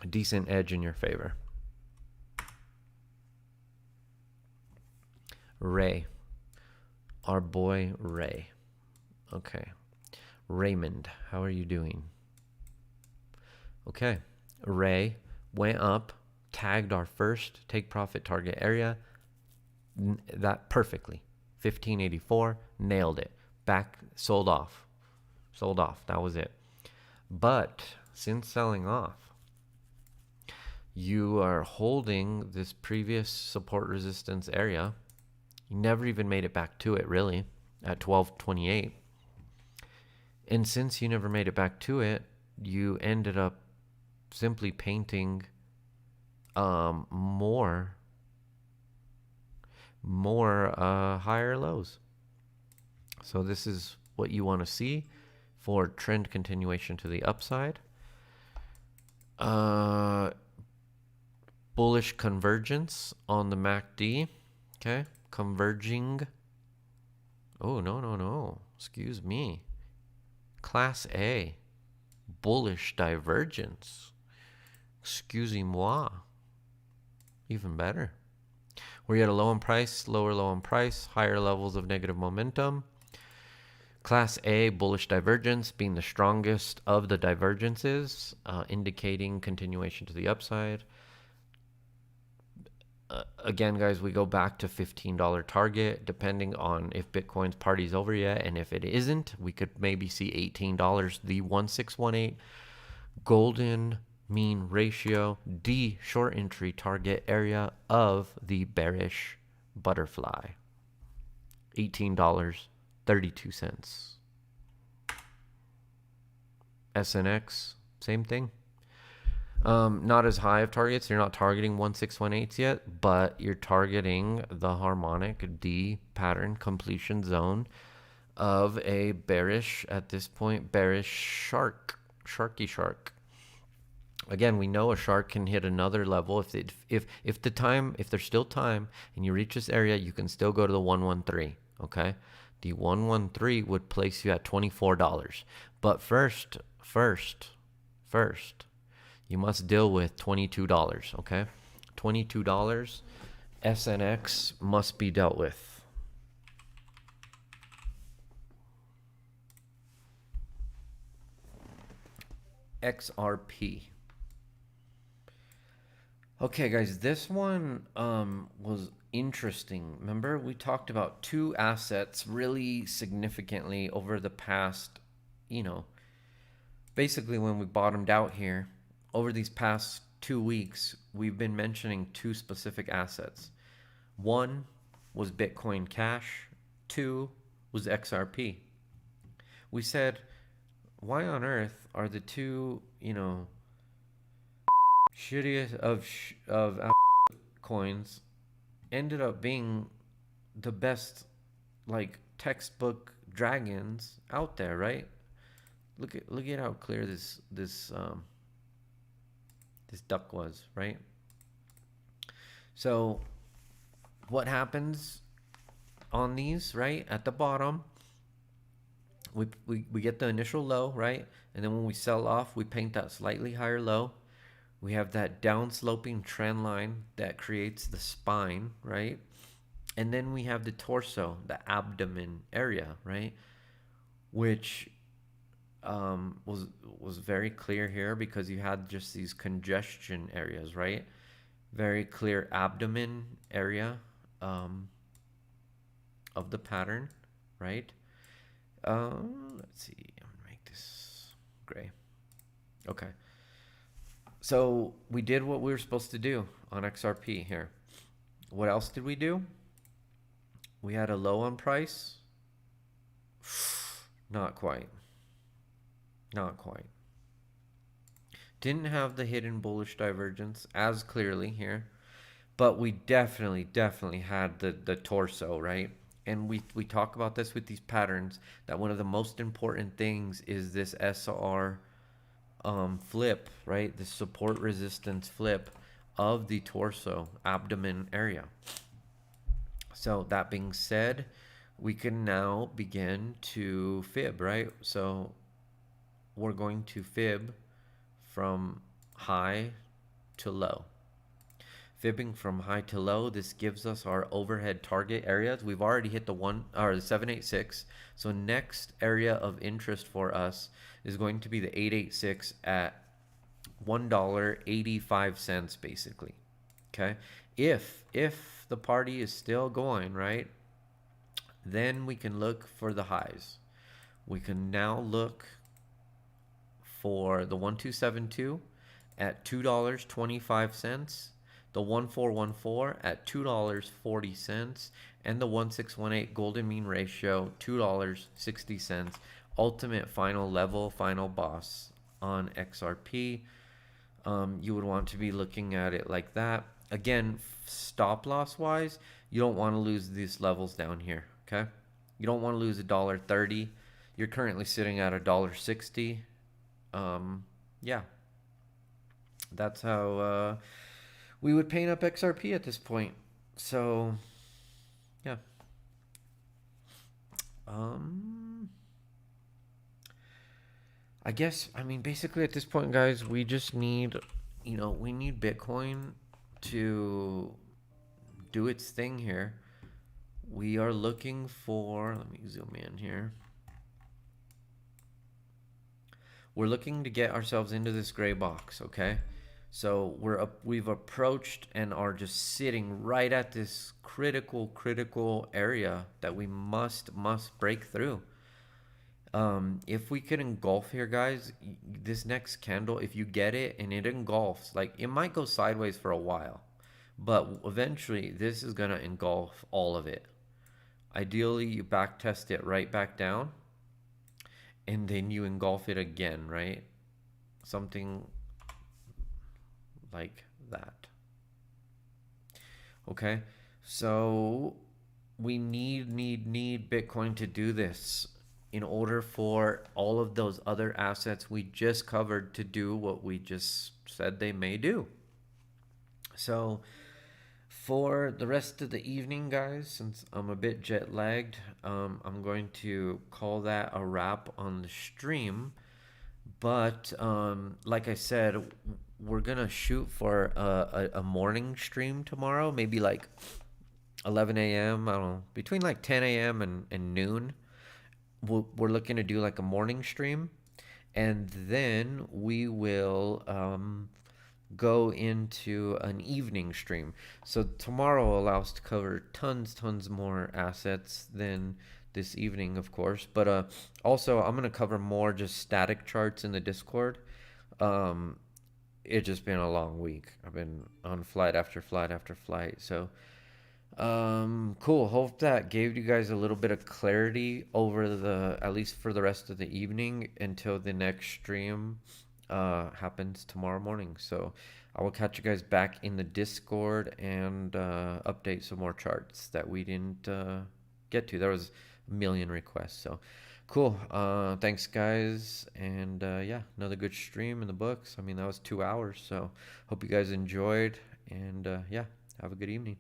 C: a decent edge in your favor. Ray. Our boy Ray. Okay. Raymond, how are you doing? Okay. Ray went up, tagged our first take profit target area. That perfectly. 1584, nailed it. Back, sold off. Sold off. That was it. But since selling off, you are holding this previous support resistance area. You never even made it back to it, really, at 1228. And since you never made it back to it, you ended up simply painting more higher lows. So this is what you want to see for trend continuation to the upside. Bullish convergence on the MACD. Okay, converging. Oh, no. Excuse me. Class A. Bullish divergence. Excusez-moi. Even better. We're at a low in price, lower low in price, higher levels of negative momentum. Class A, bullish divergence being the strongest of the divergences, indicating continuation to the upside. Again, guys, we go back to $15 target, depending on if Bitcoin's party's over yet. And if it isn't, we could maybe see $18, the 1618 golden mean ratio, D short entry target area of the bearish butterfly. $18.32. SNX, same thing. Not as high of targets. You're not targeting 1618s yet, but you're targeting the harmonic D pattern completion zone of a bearish, at this point, bearish sharky shark. Again, we know a shark can hit another level if there's still time and you reach this area, you can still go to the 113. Okay, the 113 would place you at $24. But first, you must deal with $22. Okay, $22. SNX must be dealt with. XRP. Okay, guys, this one was interesting. Remember, we talked about two assets really significantly over the past, basically when we bottomed out here, over these past 2 weeks, we've been mentioning two specific assets. One was Bitcoin Cash. Two was XRP. We said, why on earth are the two, shittiest of coins ended up being the best, like, textbook dragons out there, right? Look at how clear this duck was, right? So what happens on these, right? At the bottom, we get the initial low, right? And then when we sell off, we paint that slightly higher low. We have that down-sloping trend line that creates the spine, right? And then we have the torso, the abdomen area, right? Which was very clear here because you had just these congestion areas, right? Very clear abdomen area of the pattern, right? Let's see. I'm gonna make this gray. Okay. So we did what we were supposed to do on XRP here. What else did we do? We had a low on price. Not quite. Didn't have the hidden bullish divergence as clearly here, but we definitely had the torso, right? and we talk about this with these patterns, that one of the most important things is this SR flip, right? The support resistance flip of the torso abdomen area. So that being said, we can now begin to fib, right? So we're going to fib from high to low. Fibbing from high to low, this gives us our overhead target areas. We've already hit the 786. So next area of interest for us is going to be the 886 at $1.85 basically. Okay? If the party is still going, right? Then we can look for the highs. We can now look for the 1272 at $2.25, the 1414 at $2.40, and the 1618 golden mean ratio $2.60. Ultimate final level, final boss on XRP. You would want to be looking at it like that. Again, stop loss wise, you don't want to lose these levels down here. Okay, you don't want to lose $1.30. You're currently sitting at $1.60. Yeah, that's how we would paint up XRP at this point. So yeah, I guess, I mean, basically at this point, guys, we just need, we need Bitcoin to do its thing here. We are looking for, let me zoom in here. We're looking to get ourselves into this gray box, okay? So we've approached and are just sitting right at this critical area that we must break through. If we could engulf here, guys, this next candle, if you get it and it engulfs, like, it might go sideways for a while, but eventually this is gonna engulf all of it. Ideally, you back test it right back down, and then you engulf it again, right? Something like that. Okay, so we need Bitcoin to do this in order for all of those other assets we just covered to do what we just said they may do. So for the rest of the evening, guys, since I'm a bit jet lagged, I'm going to call that a wrap on the stream. But like I said, we're gonna shoot for a morning stream tomorrow, maybe like 11 a.m. I don't know, between like 10 a.m. and noon. We're looking to do like a morning stream, and then we will go into an evening stream. So tomorrow allows to cover tons more assets than this evening, of course. But also I'm gonna cover more just static charts in the Discord. It's just been a long week. I've been on flight after flight after flight. So cool. Hope that gave you guys a little bit of clarity over at least for the rest of the evening until the next stream happens tomorrow morning. So I will catch you guys back in the Discord and update some more charts that we didn't get to. There was a million requests. So cool. Thanks, guys. And yeah, another good stream in the books. I mean, that was 2 hours. So hope you guys enjoyed. And yeah, have a good evening.